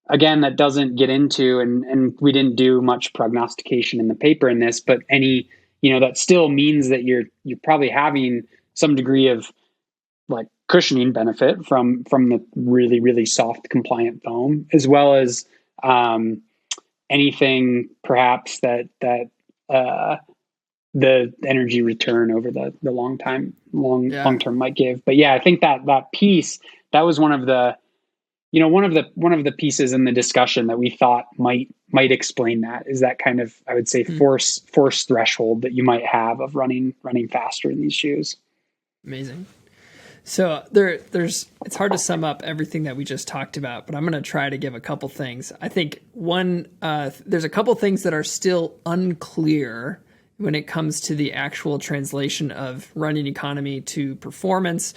Again, that doesn't get into, and we didn't do much prognostication in the paper in this, but that still means that you're probably having some degree of like cushioning benefit from the really, really soft compliant foam, as well as anything perhaps that the energy return over the long term might give. But yeah, I think that piece, that was one of the pieces in the discussion that we thought might explain that, is that kind of, I would say, force threshold that you might have of running faster in these shoes. Amazing. So it's hard to sum up everything that we just talked about, but I'm going to try to give a couple things. I think there's a couple things that are still unclear when it comes to the actual translation of running economy to performance.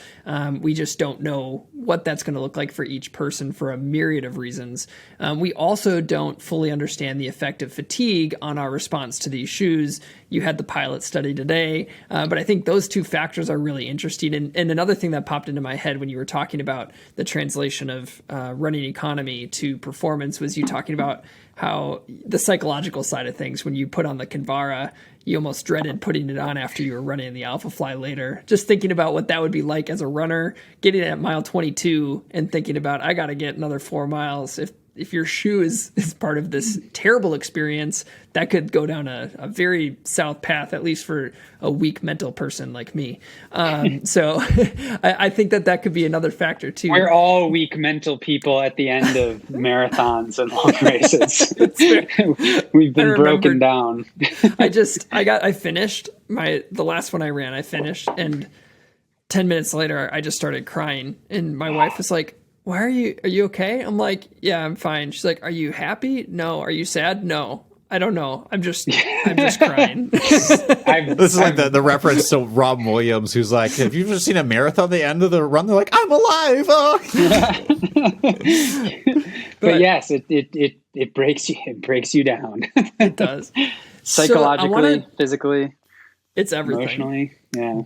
We just don't know what that's going to look like for each person for a myriad of reasons. We also don't fully understand the effect of fatigue on our response to these shoes. You had the pilot study today, but I think those two factors are really interesting. And another thing that popped into my head when you were talking about the translation of running economy to performance was you talking about how the psychological side of things, when you put on the Kinvara, you almost dreaded putting it on after you were running in the Alpha Fly later. Just thinking about what that would be like as a runner, getting at mile 22 and thinking about, I got to get another 4 miles. If your shoe is part of this terrible experience, that could go down a very south path, at least for a weak mental person like me. So I think that could be another factor too. We're all weak mental people at the end of marathons and long races. We've been broken down. I finished the last one I ran. I finished, and 10 minutes later, I just started crying, and my wife was like, "Why are you okay?" I'm like, "Yeah, I'm fine." She's like, "Are you happy?" "No." "Are you sad?" "No." "I don't know. I'm just crying." This is like the reference to Rob Williams, who's like, "Have you ever seen a marathon at the end of the run? They're like, I'm alive." Oh. But yes, it breaks you. It breaks you down. It does. Psychologically, physically, it's everything. Emotionally, yeah.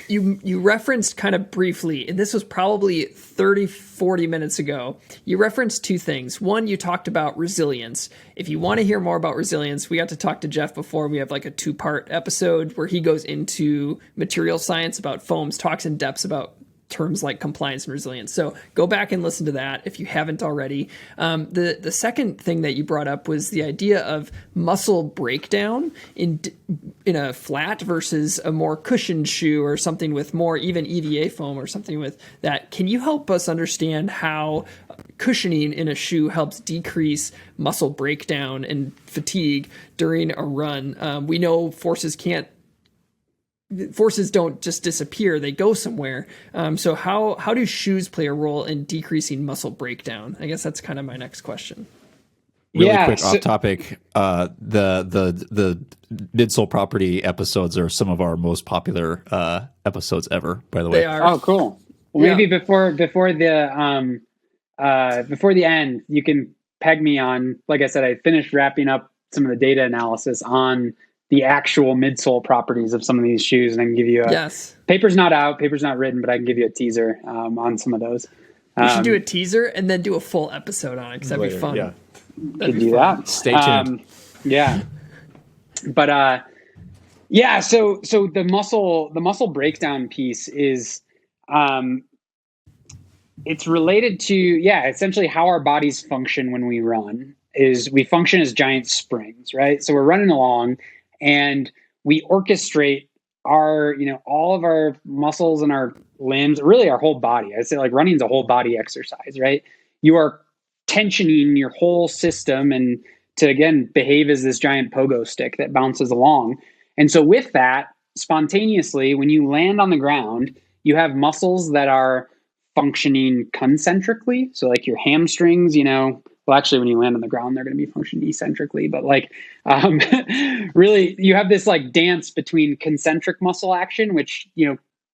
You referenced kind of briefly, and this was probably 30-40 minutes ago, you referenced two things. One, you talked about resilience. If you want to hear more about resilience, we got to talk to Geoff before. We have like a 2-part episode where he goes into material science about foams, talks in depth about terms like compliance and resilience. So go back and listen to that if you haven't already. The second thing that you brought up was the idea of muscle breakdown in a flat versus a more cushioned shoe or something with more even EVA foam or something with that. Can you help us understand how cushioning in a shoe helps decrease muscle breakdown and fatigue during a run? We know forces don't just disappear, they go somewhere. So how do shoes play a role in decreasing muscle breakdown? I guess that's kind of my next question. really Yeah, quick so- off topic. The midsole property episodes are some of our most popular episodes ever. By the way, They are. Oh, cool. Well, Yeah. maybe before the end, you can peg me on. Like I said, I finished wrapping up some of the data analysis on the actual midsole properties of some of these shoes, and I can give you a Yes. paper's not out, paper's not written, but I can give you a teaser on some of those. We should do a teaser and then do a full episode on it because that'd be later, fun. yeah. That'd Could be do fun. that. Stay tuned. Yeah, but yeah. So the muscle breakdown piece is, it's related to essentially how our bodies function when we run. Is we function as giant springs, right? So we're running along, and we orchestrate our all of our muscles and our limbs, really our whole body. I'd say like running is a whole body exercise, right? You are tensioning your whole system and to again behave as this giant pogo stick that bounces along. And so with that, spontaneously, when you land on the ground, you have muscles that are functioning concentrically. So like your hamstrings, well, actually, when you land on the ground, they're going to be functioning eccentrically. But like, really, you have this like dance between concentric muscle action, which,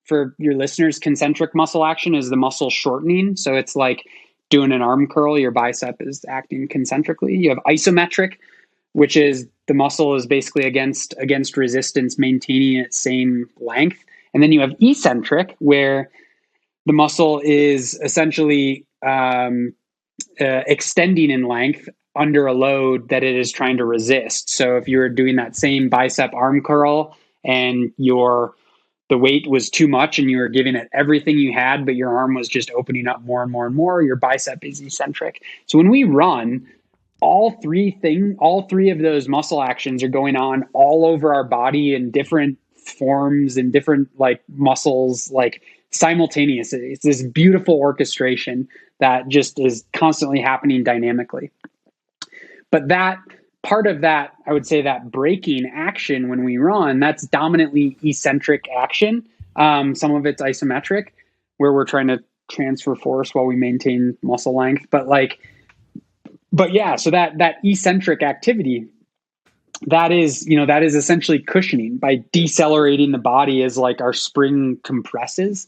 for your listeners, concentric muscle action is the muscle shortening. So it's like doing an arm curl, your bicep is acting concentrically. You have isometric, which is the muscle is basically against resistance, maintaining its same length. And then you have eccentric, where the muscle is essentially extending in length under a load that it is trying to resist. So if you're doing that same bicep arm curl and the weight was too much and you were giving it everything you had, but your arm was just opening up more and more and more, your bicep is eccentric. So when we run, all three of those muscle actions are going on all over our body in different forms and different like muscles, like simultaneously. It's this beautiful orchestration that just is constantly happening dynamically. But that part of that, I would say that braking action when we run, that's dominantly eccentric action. Some of it's isometric, where we're trying to transfer force while we maintain muscle length. But yeah, so that eccentric activity, that is essentially cushioning by decelerating the body as like our spring compresses.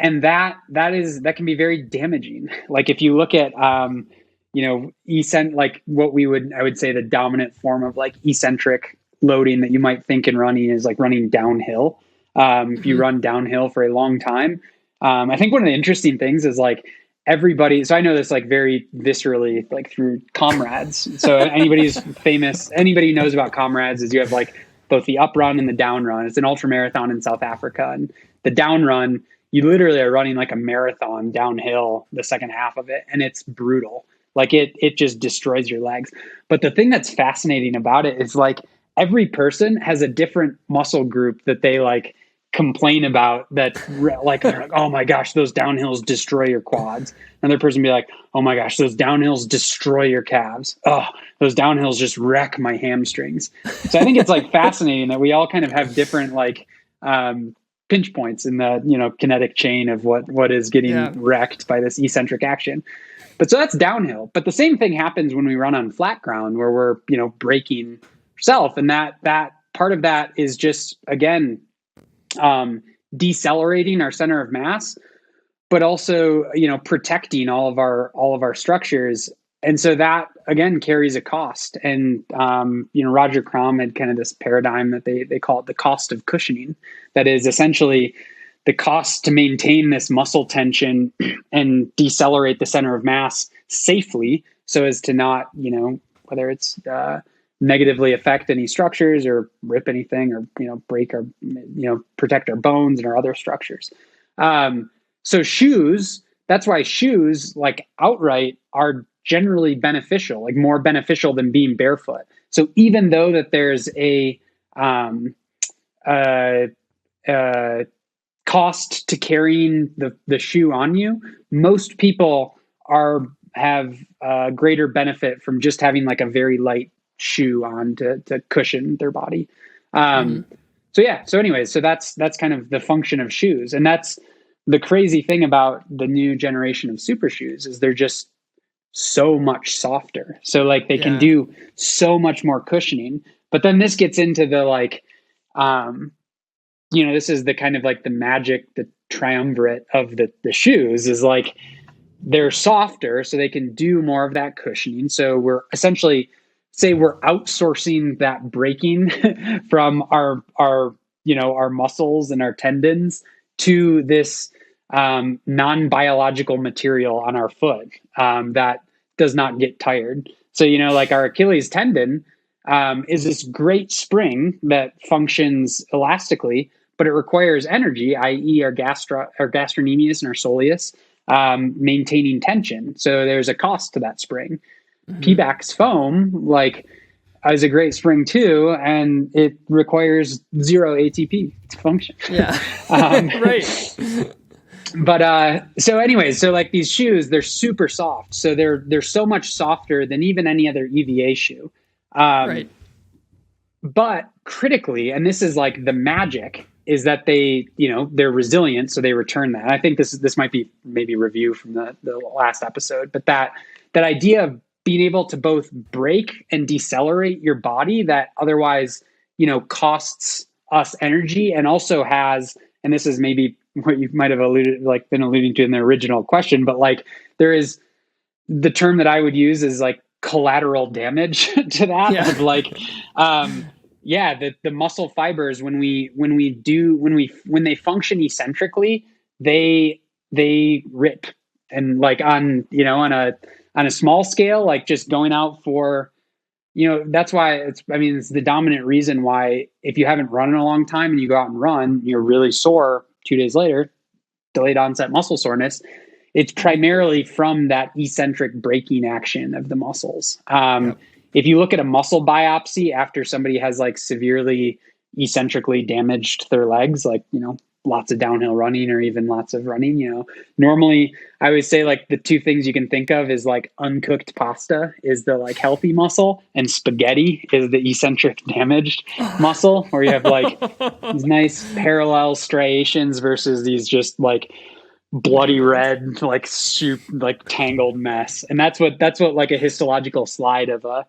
And that can be very damaging. Like if you look at, like I would say the dominant form of like eccentric loading that you might think in running is like running downhill. If you run downhill for a long time, I think one of the interesting things is like everybody. So I know this like very viscerally, like through comrades. So anybody who knows about comrades is you have like both the up run and the down run. It's an ultra marathon in South Africa, and the down run, you literally are running like a marathon downhill the second half of it, and it's brutal. Like it just destroys your legs. But the thing that's fascinating about it is like every person has a different muscle group that they like complain about that like, oh my gosh, those downhills destroy your quads. Another person be like, oh my gosh, those downhills destroy your calves. Oh, those downhills just wreck my hamstrings. So I think it's like fascinating that we all kind of have different like pinch points in the kinetic chain of what is getting wrecked by this eccentric action. But so that's downhill. But the same thing happens when we run on flat ground where we're braking ourselves, and that part of that is just again decelerating our center of mass, but also protecting all of our structures. And so that again carries a cost. And Roger Crom had kind of this paradigm that they call it the cost of cushioning. That is essentially the cost to maintain this muscle tension and decelerate the center of mass safely, so as to not whether it's negatively affect any structures or rip anything or break or protect our bones and our other structures. So shoes, that's why shoes like outright are generally beneficial, like more beneficial than being barefoot. So even though that there's a cost to carrying the shoe on you, most people have greater benefit from just having like a very light shoe on to cushion their body. So anyways, so that's kind of the function of shoes. And that's the crazy thing about the new generation of super shoes is they're just so much softer. So like they can Yeah. do so much more cushioning. But then this gets into the like, this is the kind of like the magic, the triumvirate of the shoes is like they're softer, so they can do more of that cushioning. So we're essentially say we're outsourcing that braking from our muscles and our tendons to this non-biological material on our foot that does not get tired. So, like our Achilles tendon is this great spring that functions elastically, but it requires energy, i.e. our gastrocnemius and our soleus, maintaining tension. So there's a cost to that spring. Pebax foam, like, is a great spring too, and it requires 0 ATP to function. Yeah. Right. But so anyways, so like these shoes, they're super soft. So they're so much softer than even any other EVA shoe. Right. But critically, and this is like the magic, is that they're resilient, so they return that. And I think this might be maybe review from the last episode, but that idea of being able to both brake and decelerate your body that otherwise, costs us energy, and also has, and this is maybe what you might have been alluding to in the original question, but like there is the term that I would use is like collateral damage to that. Yeah. Of like, the muscle fibers when they function eccentrically, they rip, and like on a small scale, like just going out for, that's why it's the dominant reason why if you haven't run in a long time and you go out and run, you're really sore 2 days later, delayed onset muscle soreness. It's primarily from that eccentric braking action of the muscles. If you look at a muscle biopsy after somebody has like severely eccentrically damaged their legs, like, lots of downhill running or even lots of running, normally I would say like the two things you can think of is like uncooked pasta is the like healthy muscle, and spaghetti is the eccentric damaged muscle, where you have like these nice parallel striations versus these just like bloody red, like soup, like tangled mess. And that's what like a histological slide of a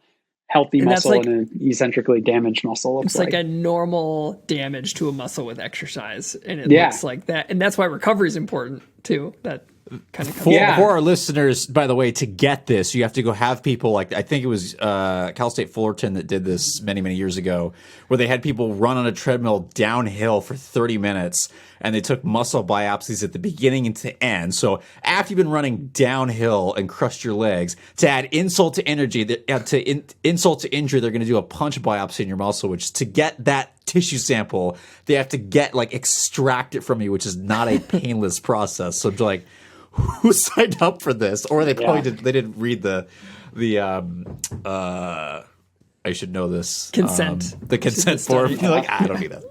healthy muscle and an eccentrically damaged muscle looks like. It's like a normal damage to a muscle with exercise, and it Yeah. looks like that. And that's why recovery is important too. That kind of For our listeners, by the way, to get this, you have to go have people like, I think it was Cal State Fullerton that did this many, many years ago, where they had people run on a treadmill downhill for 30 minutes, and they took muscle biopsies at the beginning and to end. So after you've been running downhill and crushed your legs, to add insult to insult to injury, they're going to do a punch biopsy in your muscle, which to get that tissue sample, they have to extract it from you, which is not a painless process. So like, who signed up for this? Or they probably didn't read the I should know this consent. The consent form. You're like, I don't need that.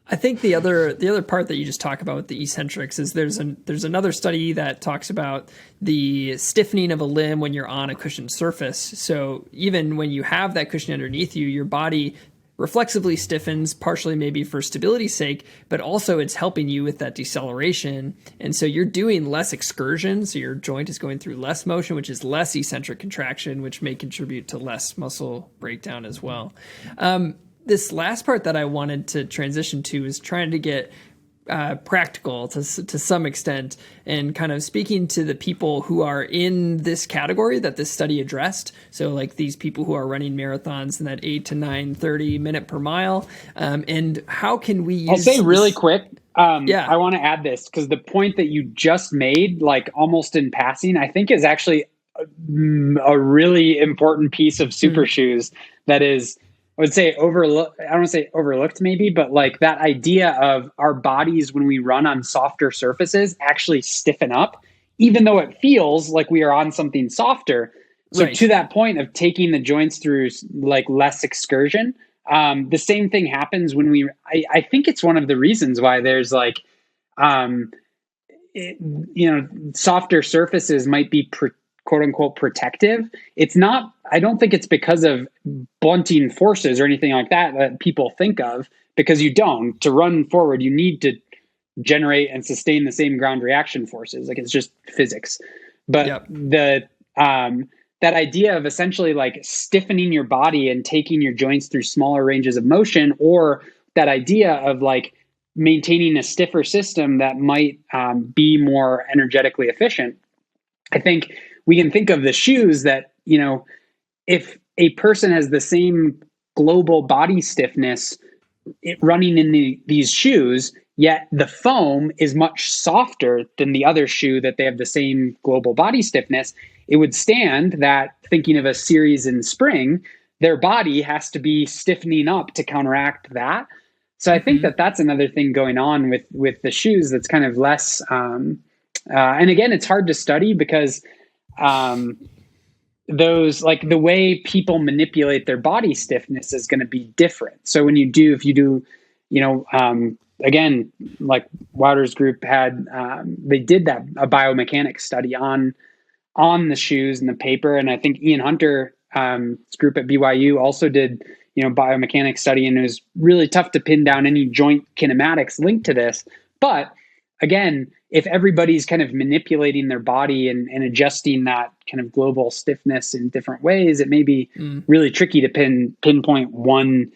I think the other part that you just talk about with the eccentrics is there's another study that talks about the stiffening of a limb when you're on a cushioned surface. So even when you have that cushion underneath you, your body reflexively stiffens, partially maybe for stability's sake, but also it's helping you with that deceleration. And so you're doing less excursion, so your joint is going through less motion, which is less eccentric contraction, which may contribute to less muscle breakdown as well. This last part that I wanted to transition to is trying to get practical to some extent, and kind of speaking to the people who are in this category that this study addressed. So like these people who are running marathons in that 8 to 9:30 minute per mile. And how can we use I'll say really quick. Yeah. I want to add this because the point that you just made, like almost in passing, I think is actually a really important piece of super shoes that is, I would say overlooked. I don't want to say overlooked maybe, but like that idea of our bodies when we run on softer surfaces actually stiffen up, even though it feels like we are on something softer. So Right. to that point of taking the joints through like less excursion, the same thing happens when I think it's one of the reasons why there's like, softer surfaces might be quote unquote protective. It's not, I don't think it's because of blunting forces or anything like that people think of, because you don't. To run forward, you need to generate and sustain the same ground reaction forces. Like it's just physics. But Yep. that idea of essentially like stiffening your body and taking your joints through smaller ranges of motion, or that idea of like maintaining a stiffer system that might be more energetically efficient. I think we can think of the shoes that, if a person has the same global body stiffness running in these shoes, yet the foam is much softer than the other shoe that they have the same global body stiffness, it would stand that, thinking of a series in spring, their body has to be stiffening up to counteract that. So I think that that's another thing going on with the shoes that's kind of less, and again, it's hard to study because those, like the way people manipulate their body stiffness is going to be different. So if you do, again, like Wouter's group had, they did a biomechanics study on the shoes and the paper. And I think Ian Hunter's group at BYU also did, biomechanics study, and it was really tough to pin down any joint kinematics linked to this. But again, if everybody's kind of manipulating their body and adjusting that kind of global stiffness in different ways, it may be really tricky to pinpoint one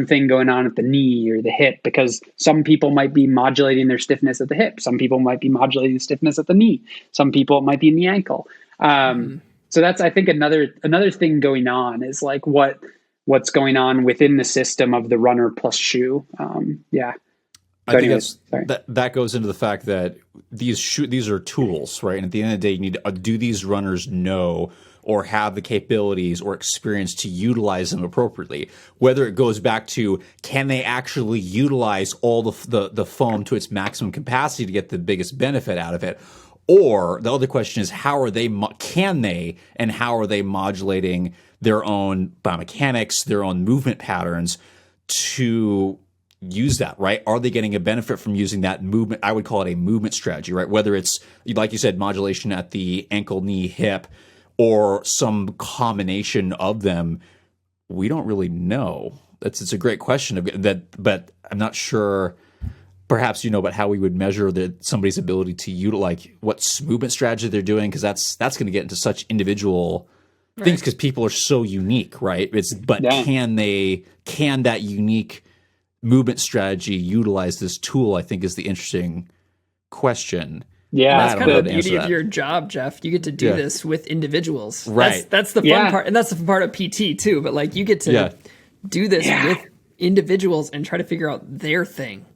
thing going on at the knee or the hip, because some people might be modulating their stiffness at the hip. Some people might be modulating the stiffness at the knee. Some people it might be in the ankle. So that's, I think, another thing going on is like what's going on within the system of the runner plus shoe. I think that goes into the fact that these are tools, right? And at the end of the day, you need to, do these runners know or have the capabilities or experience to utilize them appropriately? Whether it goes back to, can they actually utilize all the foam to its maximum capacity to get the biggest benefit out of it? Or the other question is, how are they modulating their own biomechanics, their own movement patterns to use that, right? Are they getting a benefit from using that movement? I would call it a movement strategy, right? Whether it's, like you said, modulation at the ankle, knee, hip, or some combination of them, we don't really know. It's a great question but I'm not sure. Perhaps about how we would measure somebody's ability to utilize what movement strategy they're doing, because that's going to get into such individual things, because people are so unique, right? Can that unique movement strategy utilize this tool, I think, is the interesting question. Yeah, that's kind of the beauty of your job, Geoff. You get to do this with individuals, right? That's the fun part, and that's the fun part of PT too. But like, you get to do this with individuals and try to figure out their thing.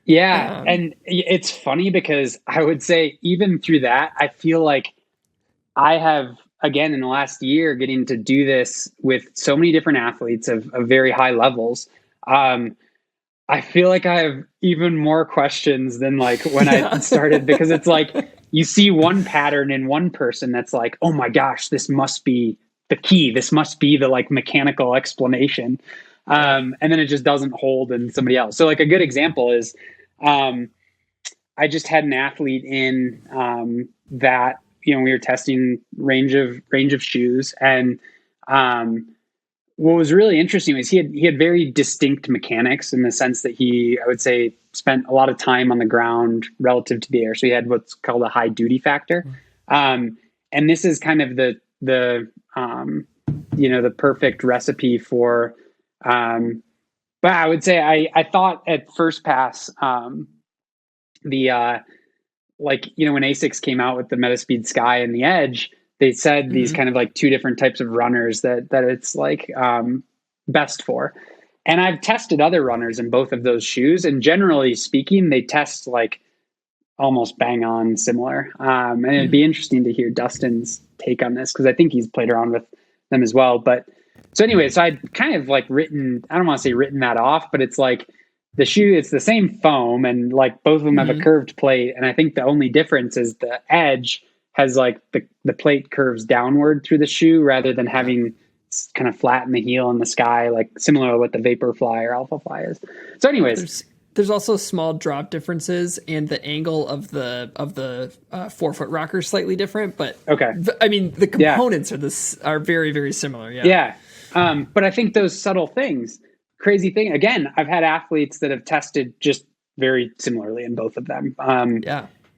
Yeah, and it's funny because I would say even through that, I feel like I have, again, in the last year, getting to do this with so many different athletes of very high levels. I feel like I have even more questions than like when I started, because it's like you see one pattern in one person that's like, oh my gosh, this must be the key. This must be the like mechanical explanation. And then it just doesn't hold in somebody else. So like a good example is I just had an athlete in that, we were testing range of shoes, and what was really interesting was he had very distinct mechanics, in the sense that I would say, spent a lot of time on the ground relative to the air. So he had what's called a high duty factor. And this is kind of the perfect recipe for, but I would say I thought at first pass, when ASICS came out with the Metaspeed Sky and the Edge, they said these kind of like two different types of runners that it's like best for. And I've tested other runners in both of those shoes, and generally speaking, they test like almost bang on similar. And it'd be interesting to hear Dustin's take on this, because I think he's played around with them as well. But so anyway, so I'd kind of like I don't want to say written that off, but it's like the shoe, it's the same foam, and like both of them have a curved plate. And I think the only difference is the Edge has like the plate curves downward through the shoe, rather than having kind of flat in the heel in the Sky, like similar to what the Vaporfly or Alphafly is. So anyways, there's also small drop differences, and the angle of the forefoot rocker is slightly different, but the components are very, very similar. But I think those subtle things, crazy thing, again, I've had athletes that have tested just very similarly in both of them.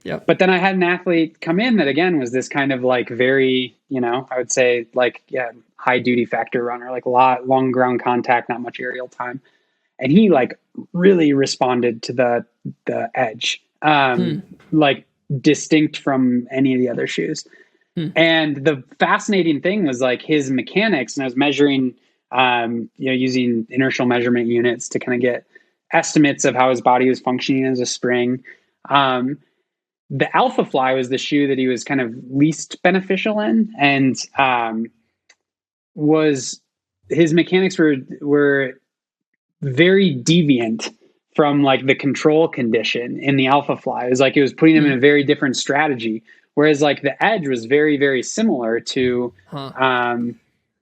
Yep. But then I had an athlete come in that again was this kind of like very, I would say like, high duty factor runner, like long ground contact, not much aerial time. And he like really responded to the edge, like distinct from any of the other shoes. And the fascinating thing was like his mechanics, and I was measuring, using inertial measurement units to kind of get estimates of how his body was functioning as a spring. The Alpha Fly was the shoe that he was kind of least beneficial in, and his mechanics were very deviant from like the control condition in the Alpha Fly. It was like it was putting him in a very different strategy, whereas like the Edge was very, very similar to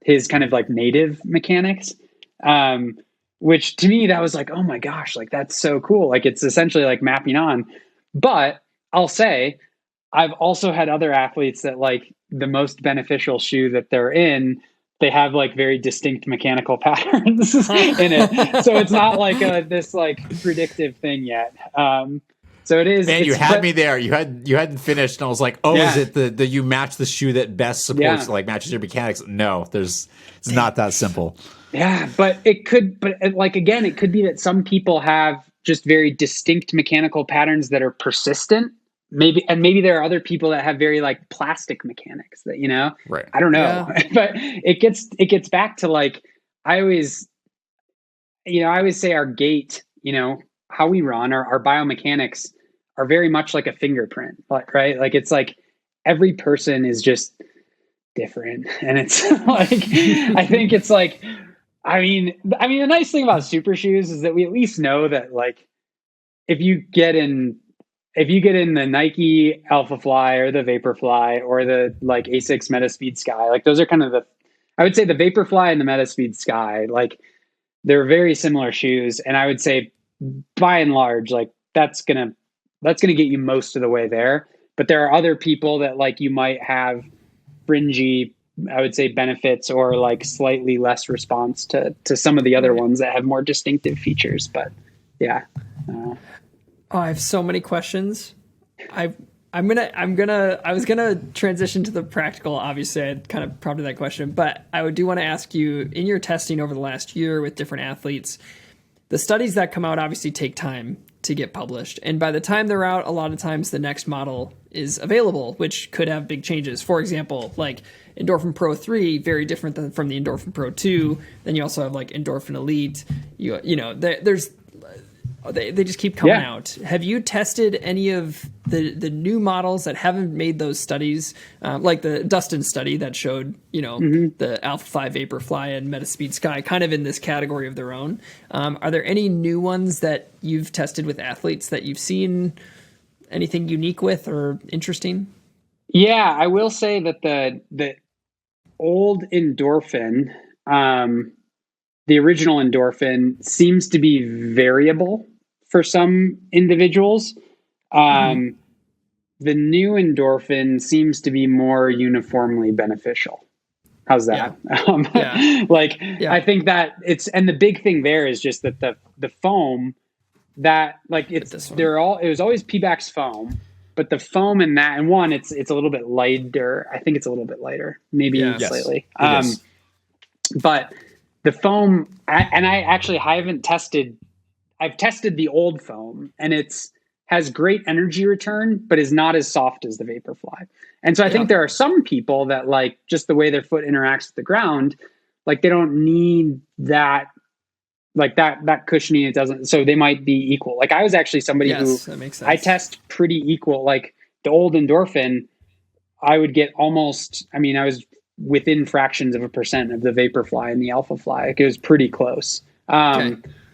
his kind of like native mechanics, which to me that was like, oh my gosh, like that's so cool. Like it's essentially like mapping on. But I'll say I've also had other athletes that like the most beneficial shoe that they're in, they have like very distinct mechanical patterns in it. So it's not like this like predictive thing yet. So it is. Man, you had me there. You hadn't finished, and I was like, "Oh, is it the you match the shoe that best supports like matches your mechanics?" No, it's not that simple. Yeah, but it could. But like again, it could be that some people have just very distinct mechanical patterns that are persistent. Maybe there are other people that have very like plastic mechanics that Right. I don't know, but it gets back to like I always say our gait, how we run, our biomechanics are very much like a fingerprint, right? Like it's like every person is just different, and it's like I think it's like I mean the nice thing about super shoes is that we at least know that like if you get in the Nike Alpha Fly or the Vaporfly or the like Asics Metaspeed Sky, like those are kind of I would say the Vaporfly and the Metaspeed Sky, like they're very similar shoes. And I would say by and large, like that's going to get you most of the way there. But there are other people that like you might have fringy, I would say benefits or like slightly less response to some of the other ones that have more distinctive features. But yeah. I have so many questions. I was gonna transition to the practical. Obviously, I kind of prompted that question, but I do want to ask you, in your testing over the last year with different athletes, the studies that come out obviously take time to get published, and by the time they're out, a lot of times the next model is available, which could have big changes. For example, like Endorphin Pro 3, very different from the Endorphin Pro 2. Then you also have like Endorphin Elite. They just keep coming out. Have you tested any of the new models that haven't made those studies, like the Dustin study that showed, the Alpha 5 Vaporfly and Metaspeed Sky kind of in this category of their own? Are there any new ones that you've tested with athletes that you've seen anything unique with or interesting? Yeah, I will say that the old Endorphin, the original Endorphin seems to be variable for some individuals. The new Endorphin seems to be more uniformly beneficial. How's that? I think that and the big thing there is just that the foam that like it was always Pebax foam, but the foam in that, and one, it's a little bit lighter. I think it's a little bit lighter, maybe slightly. But the foam, and I haven't tested. I've tested the old foam, and has great energy return, but is not as soft as the Vaporfly. And so I think there are some people that like just the way their foot interacts with the ground, like they don't need that, like that cushioning. It doesn't. So they might be equal. Like I was actually somebody who that makes sense. I test pretty equal. Like the old Endorphin, I would get almost. I mean, I was within fractions of a percent of the Vaporfly and the Alpha Fly. Like it was pretty close.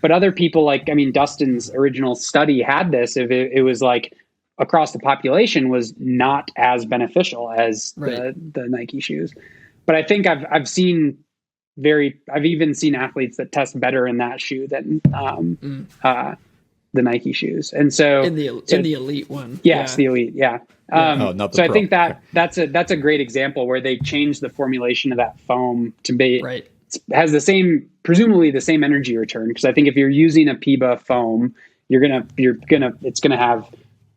But other people, like, I mean, Dustin's original study had this. If it was like across the population was not as beneficial as the Nike shoes. But I think I've even seen athletes that test better in that shoe than the Nike shoes. And so in the Elite one. Yes, the Elite. Yeah. Not the so Pro. I think that's a great example where they changed the formulation of that foam to be has presumably the same energy return. Because I think if you're using a PEBA foam, it's gonna have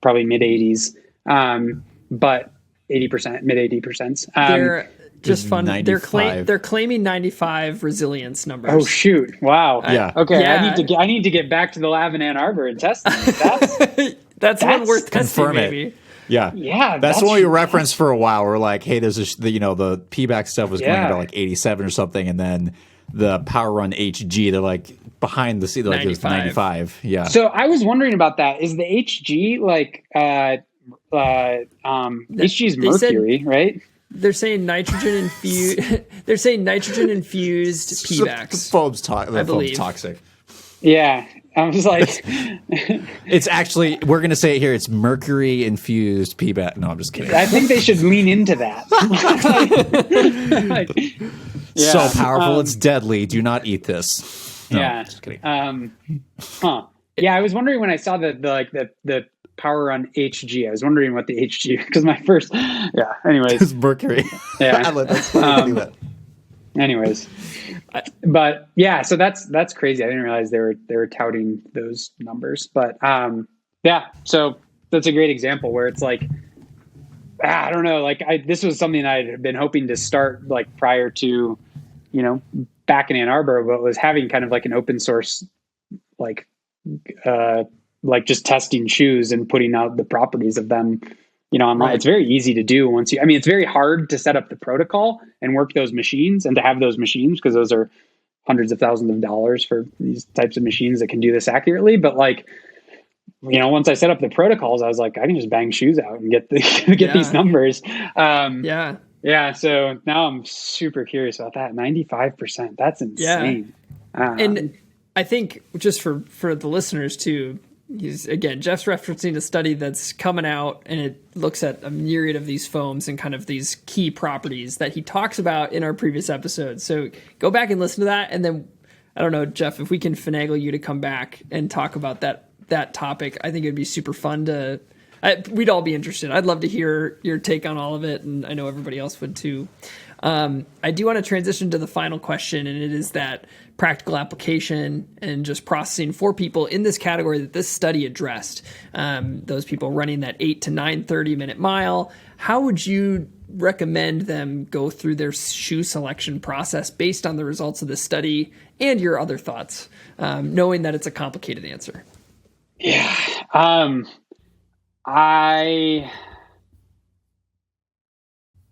probably mid 80s. but 80%, mid 80%. They're just fun. 95. They're claiming 95 resilience numbers. Oh shoot! Wow. Yeah. Okay. Yeah. I need to get back to the lab in Ann Arbor and test them. That's one worth testing, confirm it. maybe. Yeah. Yeah, That's what we referenced for a while. We're like, hey, there's the PBAC stuff was going Yeah. about like 87 or something. And then the Power Run HG, they're like behind the scene, they're like, it was 95. Yeah. So I was wondering about that. Is the HG like, HG is mercury, right? They're saying nitrogen infused. They're saying nitrogen infused PVAX. The foam's believe. toxic. Yeah. I was like, It's actually, we're going to say it here, it's mercury infused PBAC. No, I'm just kidding. I think they should lean into that. Like, yeah. So powerful, it's deadly. Do not eat this. No, Yeah. just kidding. Yeah, I was wondering when I saw the Power Run HG. I was wondering what the HG, because my first, yeah. Anyways, It's mercury. Yeah. That's funny to do that. anyways, but yeah, so that's crazy. I didn't realize they were touting those numbers, but yeah. So that's a great example where it's like, I don't know, like this was something I had been hoping to start like prior to, back in Ann Arbor, but was having kind of like an open source, like just testing shoes and putting out the properties of them, online. Right. It's very easy to do it's very hard to set up the protocol and work those machines and to have those machines, because those are hundreds of thousands of dollars for these types of machines that can do this accurately. But once I set up the protocols, I was like, I can just bang shoes out and get these numbers. Yeah. So now I'm super curious about that. 95%. That's insane. Yeah. And I think just for the listeners too, Jeff's referencing a study that's coming out, and it looks at a myriad of these foams and kind of these key properties that he talks about in our previous episodes. So go back and listen to that. And then, I don't know, Jeff, if we can finagle you to come back and talk about that topic, I think it'd be super fun we'd all be interested. I'd love to hear your take on all of it, and I know everybody else would too. I do want to transition to the final question, and it is that practical application and just processing for people in this category that this study addressed. Those people running that 8 to 9 30-minute mile. How would you recommend them go through their shoe selection process based on the results of this study and your other thoughts, knowing that it's a complicated answer? Yeah.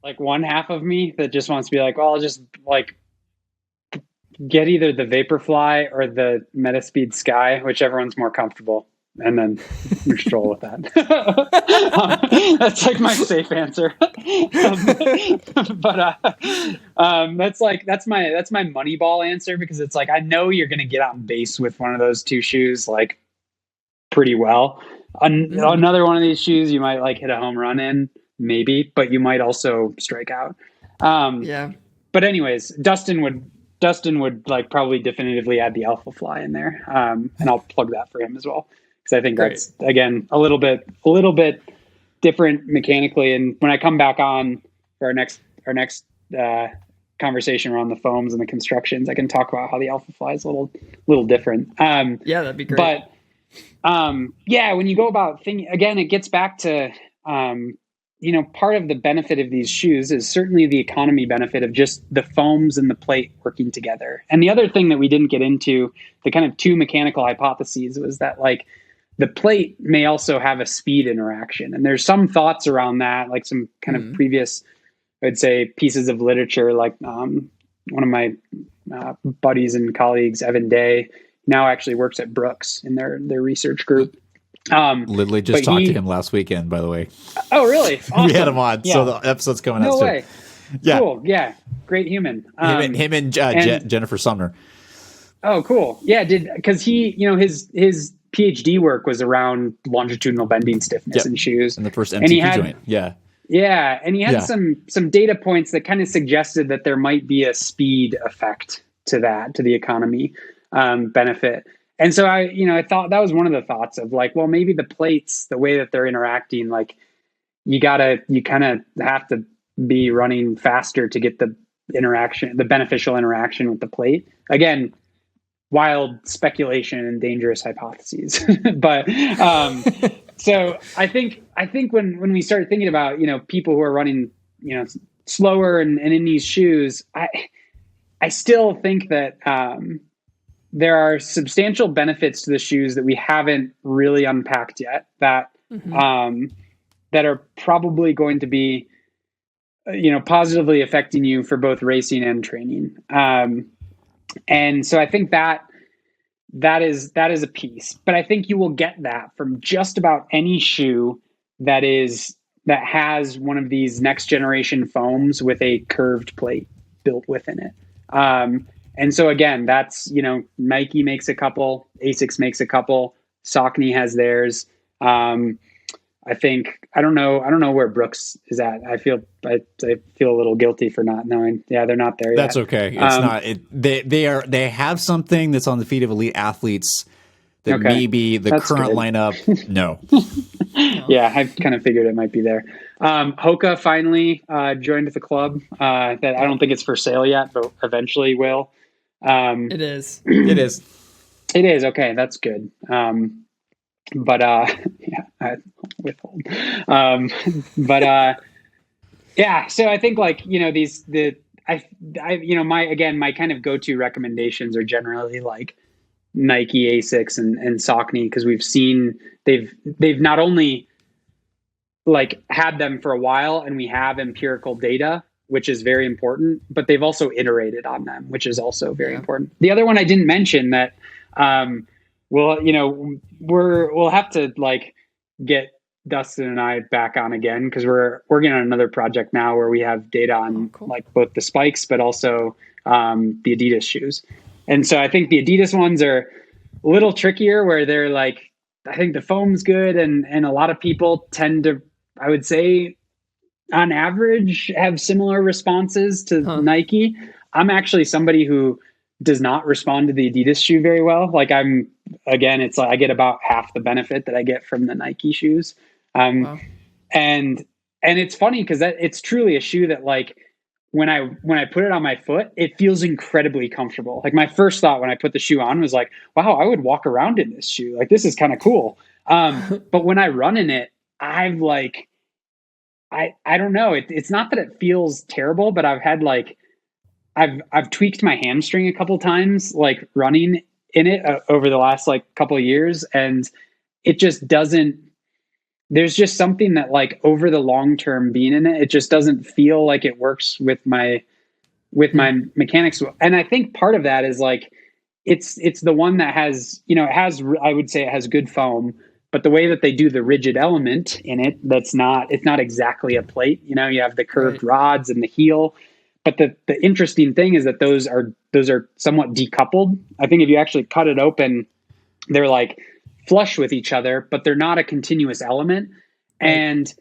Like one half of me that just wants to be like, well, I'll just get either the Vaporfly or the Metaspeed Sky, whichever one's more comfortable, and then just roll with that. That's like my safe answer. But that's my money ball answer, because it's like, I know you're going to get on base with one of those two shoes like pretty well. Another one of these shoes you might hit a home run in, maybe, but you might also strike out. Yeah. But anyways, Dustin would probably definitively add the Alpha Fly in there, and I'll plug that for him as well, because I think that's again a little bit different mechanically. And when I come back on for our next conversation around the foams and the constructions, I can talk about how the Alpha Fly is a little different. Yeah, that'd be great. But when you go about thinking again, it gets back to part of the benefit of these shoes is certainly the economy benefit of just the foams and the plate working together. And the other thing that we didn't get into, the kind of two mechanical hypotheses, was that the plate may also have a speed interaction. And there's some thoughts around that, like some kind of previous, I'd say, pieces of literature, like one of my buddies and colleagues, Evan Day, now actually works at Brooks in their research group. Literally just talked to him last weekend, by the way. Oh, really? Awesome. We had him on, so the episode's coming out soon. No way. Yeah. Cool. Yeah. Great human. Him and Jennifer Sumner. Oh, cool. Yeah. Because he, his PhD work was around longitudinal bending stiffness in shoes. And the first MTP joint. Yeah. Yeah. And he had some data points that kind of suggested that there might be a speed effect to the economy benefit. And so I thought that was one of the thoughts of well, maybe the plates, the way that they're interacting, you kind of have to be running faster to get the beneficial interaction with the plate. Again, wild speculation and dangerous hypotheses, but So I think when we start thinking about, people who are running, slower and in these shoes, I still think that there are substantial benefits to the shoes that we haven't really unpacked yet that that are probably going to be positively affecting you for both racing and training. And so I think that is a piece, but I think you will get that from just about any shoe that has one of these next generation foams with a curved plate built within it. And so again, that's, Nike makes a couple, Asics makes a couple, Saucony has theirs. I think, I don't know where Brooks is at. I feel a little guilty for not knowing. Yeah, they're not there yet. That's okay. It's not. They have something that's on the feet of elite athletes that maybe the current lineup. No. Yeah, I kind of figured it might be there. Hoka finally joined the club. That I don't think it's for sale yet, but eventually will. It is. It is. It is. Okay, that's good. But yeah, I withhold. Yeah. So I think my kind of go-to recommendations are generally like Nike, Asics, and Saucony, because we've seen they've not only like had them for a while and we have empirical data, which is very important, but they've also iterated on them, which is also very important. The other one I didn't mention that, we'll have to like get Dustin and I back on again, because we're working on another project now where we have data on like both the spikes, but also the Adidas shoes. And so I think the Adidas ones are a little trickier, where they're like, I think the foam's good, and a lot of people tend to, I would say, on average, have similar responses to Nike. I'm actually somebody who does not respond to the Adidas shoe very well. Like it's like I get about half the benefit that I get from the Nike shoes. Wow. And it's funny because it's truly a shoe that, like, when I put it on my foot, it feels incredibly comfortable. Like, my first thought when I put the shoe on was like, wow, I would walk around in this shoe. Like, this is kind of cool. But when I run in it, I'm like, I don't know. It's not that it feels terrible, but I've had like, I've tweaked my hamstring a couple times, like running in it over the last like couple of years. And it just doesn't, there's just something that, like, over the long term being in it, it just doesn't feel like it works with my mechanics. And I think part of that is like, it's the one that has, I would say it has good foam, but the way that they do the rigid element in it, it's not exactly a plate. You have the curved rods and the heel. But the interesting thing is that those are somewhat decoupled. I think if you actually cut it open, they're like flush with each other, but they're not a continuous element. Right. And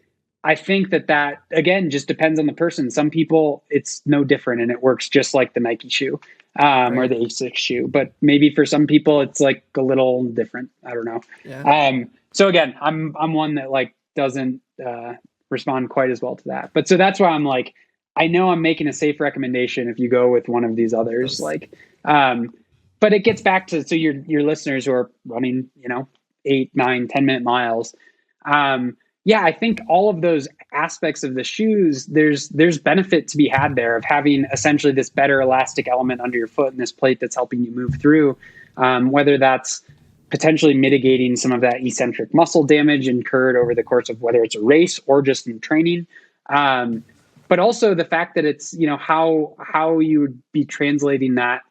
I think that again just depends on the person. Some people it's no different and it works just like the Nike shoe or the Asics shoe. But maybe for some people it's like a little different. I don't know. Yeah. So again, I'm one that like doesn't respond quite as well to that. But so that's why I'm like, I know I'm making a safe recommendation if you go with one of these others, like, but it gets back to, so your listeners who are running, 8, 9, 10-minute miles. I think all of those aspects of the shoes, there's benefit to be had there of having essentially this better elastic element under your foot and this plate that's helping you move through, whether that's potentially mitigating some of that eccentric muscle damage incurred over the course of whether it's a race or just in training. But also the fact that it's, how you would be translating that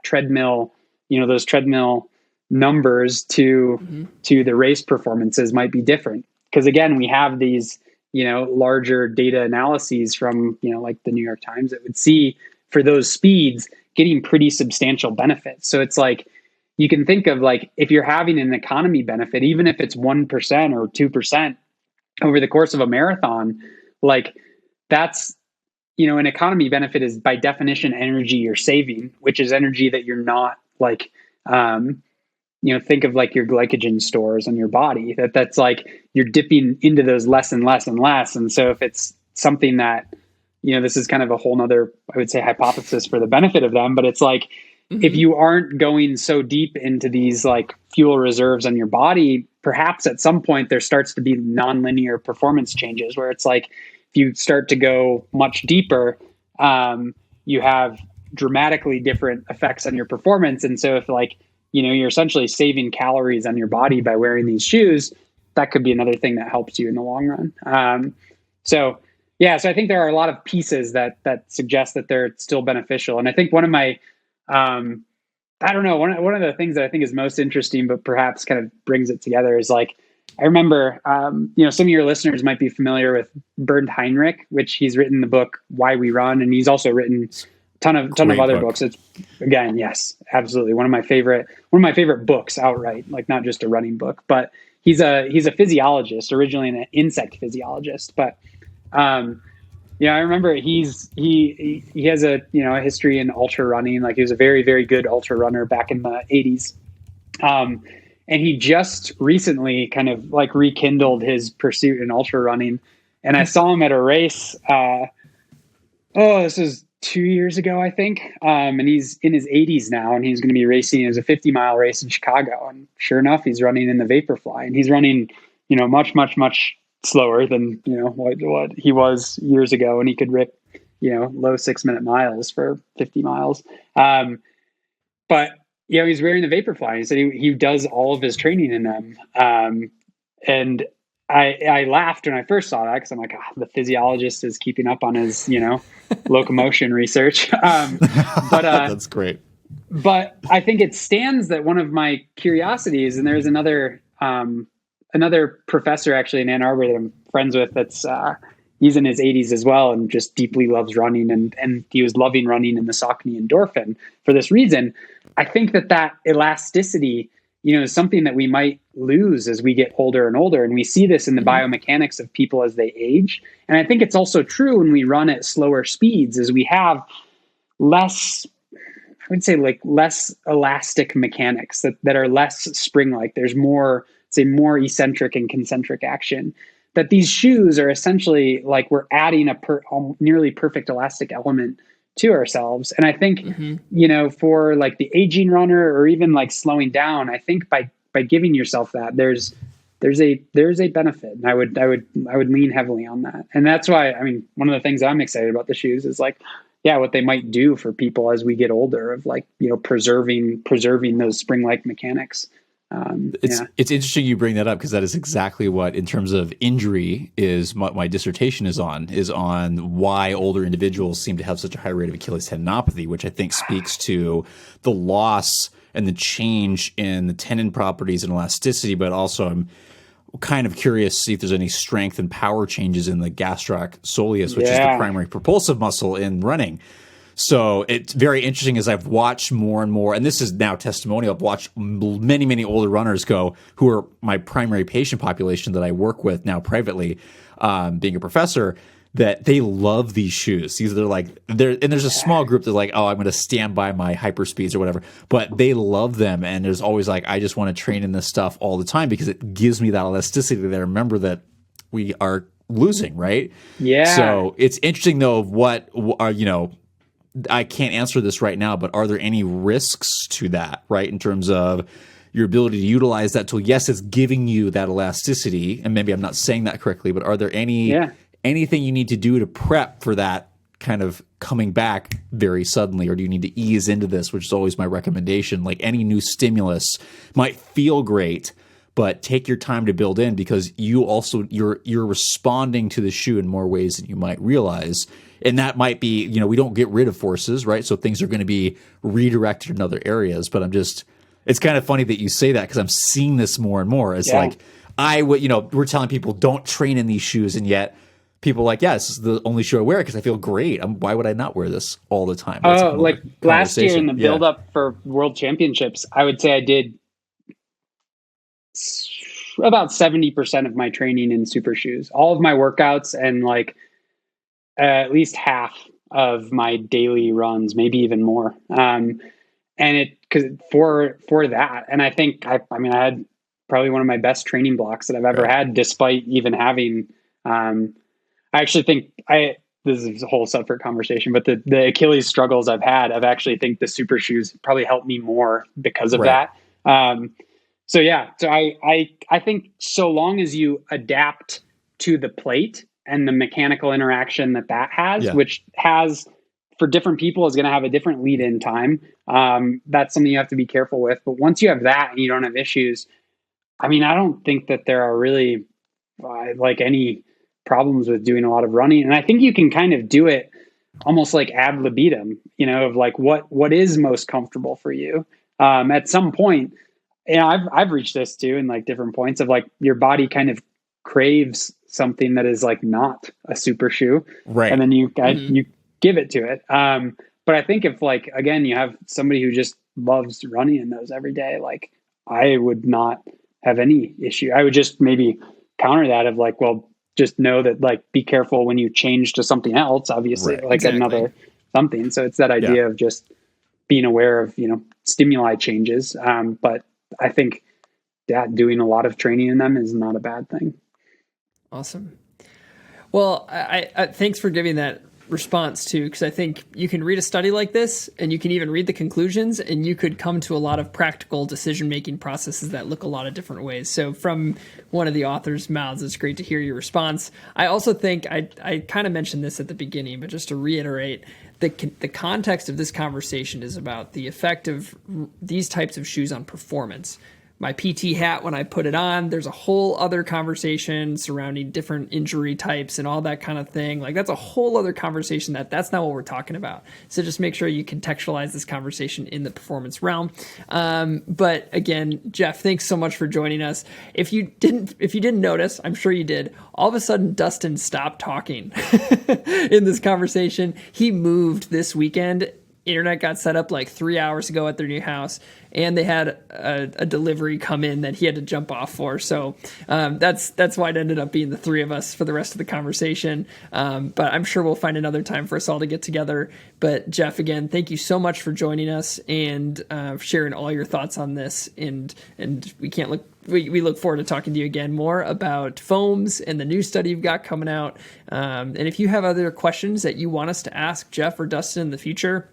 treadmill, those treadmill numbers to the race performances might be different. Because again, we have these, larger data analyses from, like the New York Times that would see for those speeds getting pretty substantial benefits. So it's like, you can think of like, if you're having an economy benefit, even if it's 1% or 2% over the course of a marathon, like, that's, an economy benefit is by definition energy you're saving, which is energy that you're not like, think of like your glycogen stores in your body, that's like you're dipping into those less and less and less. And so if it's something that, this is kind of a whole nother, I would say, hypothesis for the benefit of them, but it's like, if you aren't going so deep into these like fuel reserves on your body, perhaps at some point there starts to be nonlinear performance changes where it's like if you start to go much deeper, you have dramatically different effects on your performance. And so if like, you're essentially saving calories on your body by wearing these shoes, that could be another thing that helps you in the long run. So I think there are a lot of pieces that suggest that they're still beneficial. And I think one of my, I don't know, one of the things that I think is most interesting, but perhaps kind of brings it together is like, I remember, some of your listeners might be familiar with Bernd Heinrich, which he's written the book, Why We Run. And he's also written a ton of other books. It's, again, yes, absolutely. One of my favorite books outright, like not just a running book, but he's a physiologist, originally an insect physiologist. But, I remember he has a history in ultra running. Like he was a very, very good ultra runner back in the 80s. And he just recently kind of like rekindled his pursuit in ultra running. And I saw him at a race. This was 2 years ago, I think. And he's in his 80s now, and he's going to be racing as a 50-mile race in Chicago. And sure enough, he's running in the Vaporfly, and he's running, much, much, much slower than, what he was years ago. And he could rip, low 6-minute miles for 50 miles. But he's wearing the Vaporfly. He said he does all of his training in them. And I laughed when I first saw that because I'm like, the physiologist is keeping up on his, locomotion research. But that's great. But I think it stands that one of my curiosities, and there's another professor actually in Ann Arbor that I'm friends with that's he's in his 80s as well and just deeply loves running, and he was loving running in the Saucony endorphin for this reason. I think that elasticity, is something that we might lose as we get older and older. And we see this in the biomechanics of people as they age. And I think it's also true when we run at slower speeds, as we have less, I would say like less elastic mechanics that are less spring-like. There's more eccentric and concentric action. That these shoes are essentially like we're adding a nearly perfect elastic element to ourselves. And I think, for like the aging runner or even like slowing down, I think by giving yourself that, there's a benefit. And I would lean heavily on that. And that's why, one of the things I'm excited about the shoes is like, what they might do for people as we get older of like, preserving those spring-like mechanics. It's interesting you bring that up because that is exactly what, in terms of injury, is my dissertation is on why older individuals seem to have such a high rate of Achilles tendinopathy, which I think speaks to the loss and the change in the tendon properties and elasticity. But also, I'm kind of curious to see if there's any strength and power changes in the gastroc soleus, which is the primary propulsive muscle in running. So it's very interesting as I've watched more and more, and this is now testimonial. I've watched many, many older runners go, who are my primary patient population that I work with now privately, being a professor, that they love these shoes. These are and there's a small group that's like, I'm going to stand by my hyperspeeds or whatever, but they love them. And there's always like, I just want to train in this stuff all the time because it gives me that elasticity that I remember that we are losing, right? Yeah. So it's interesting though, of what are, I can't answer this right now, but are there any risks to that, right? In terms of your ability to utilize that tool? Yes, it's giving you that elasticity, and maybe I'm not saying that correctly, but are there anything you need to do to prep for that kind of coming back very suddenly, or do you need to ease into this, which is always my recommendation? Like any new stimulus might feel great, but take your time to build in because you're responding to the shoe in more ways than you might realize. And that might be, we don't get rid of forces, right? So things are going to be redirected in other areas. But it's kind of funny that you say that because I'm seeing this more and more. It's like, we're telling people don't train in these shoes. And yet people are like, this is the only shoe I wear because I feel great. Why would I not wear this all the time? Like last year in the build up for World Championships, I would say I did about 70% of my training in super shoes, all of my workouts and like, at least half of my daily runs, maybe even more. And for that, and I think I had probably one of my best training blocks that I've ever had, despite even having. I actually think this is a whole separate conversation, but the Achilles struggles I've had, I've actually think the super shoes probably helped me more because of Right. that. So I think so long as you adapt to the plate and the mechanical interaction that has, which has for different people is going to have a different lead in time. That's something you have to be careful with. But once you have that and you don't have issues, I mean, I don't think that there are really like any problems with doing a lot of running. And I think you can kind of do it almost like ad libitum, of like what is most comfortable for you. At some point, I've reached this too in like different points of like your body kind of craves something that is like not a super shoe. Right. And then you give it to it. But I think if like, again, you have somebody who just loves running in those every day, like I would not have any issue. I would just maybe counter that of like, well, just know that like, be careful when you change to something else, obviously, like another something. So it's that idea of just being aware of, stimuli changes. But I think doing a lot of training in them is not a bad thing. Awesome. Well, I thanks for giving that response too, because I think you can read a study like this and you can even read the conclusions and you could come to a lot of practical decision-making processes that look a lot of different ways. So from one of the author's mouths, it's great to hear your response. I also think I kind of mentioned this at the beginning, but just to reiterate, the context of this conversation is about the effect of these types of shoes on performance. My PT hat, when I put it on, there's a whole other conversation surrounding different injury types and all that kind of thing. Like that's a whole other conversation that's not what we're talking about. So just make sure you contextualize this conversation in the performance realm. But again, Geoff, thanks so much for joining us. If you didn't notice, I'm sure you did, all of a sudden Dustin stopped talking in this conversation. He moved this weekend. Internet got set up like 3 hours ago at their new house, and they had a delivery come in that he had to jump off for. So that's why it ended up being the three of us for the rest of the conversation. But I'm sure we'll find another time for us all to get together. But Geoff, again, thank you so much for joining us and sharing all your thoughts on this. And we look forward to talking to you again more about foams and the new study you've got coming out. And if you have other questions that you want us to ask Geoff or Dustin in the future,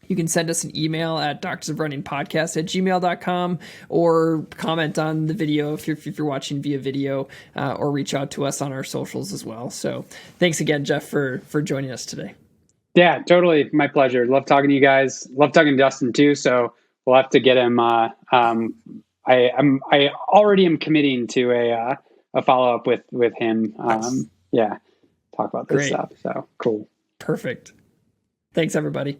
you can send us an email at doctorsofrunningpodcast@gmail.com or comment on the video if you're watching via video, or reach out to us on our socials as well. So thanks again, Geoff, for joining us today. Yeah, totally. My pleasure. Love talking to you guys. Love talking to Dustin too. So we'll have to get him. I already am committing to a follow up with him. Nice. Talk about this stuff. So cool. Perfect. Thanks, everybody.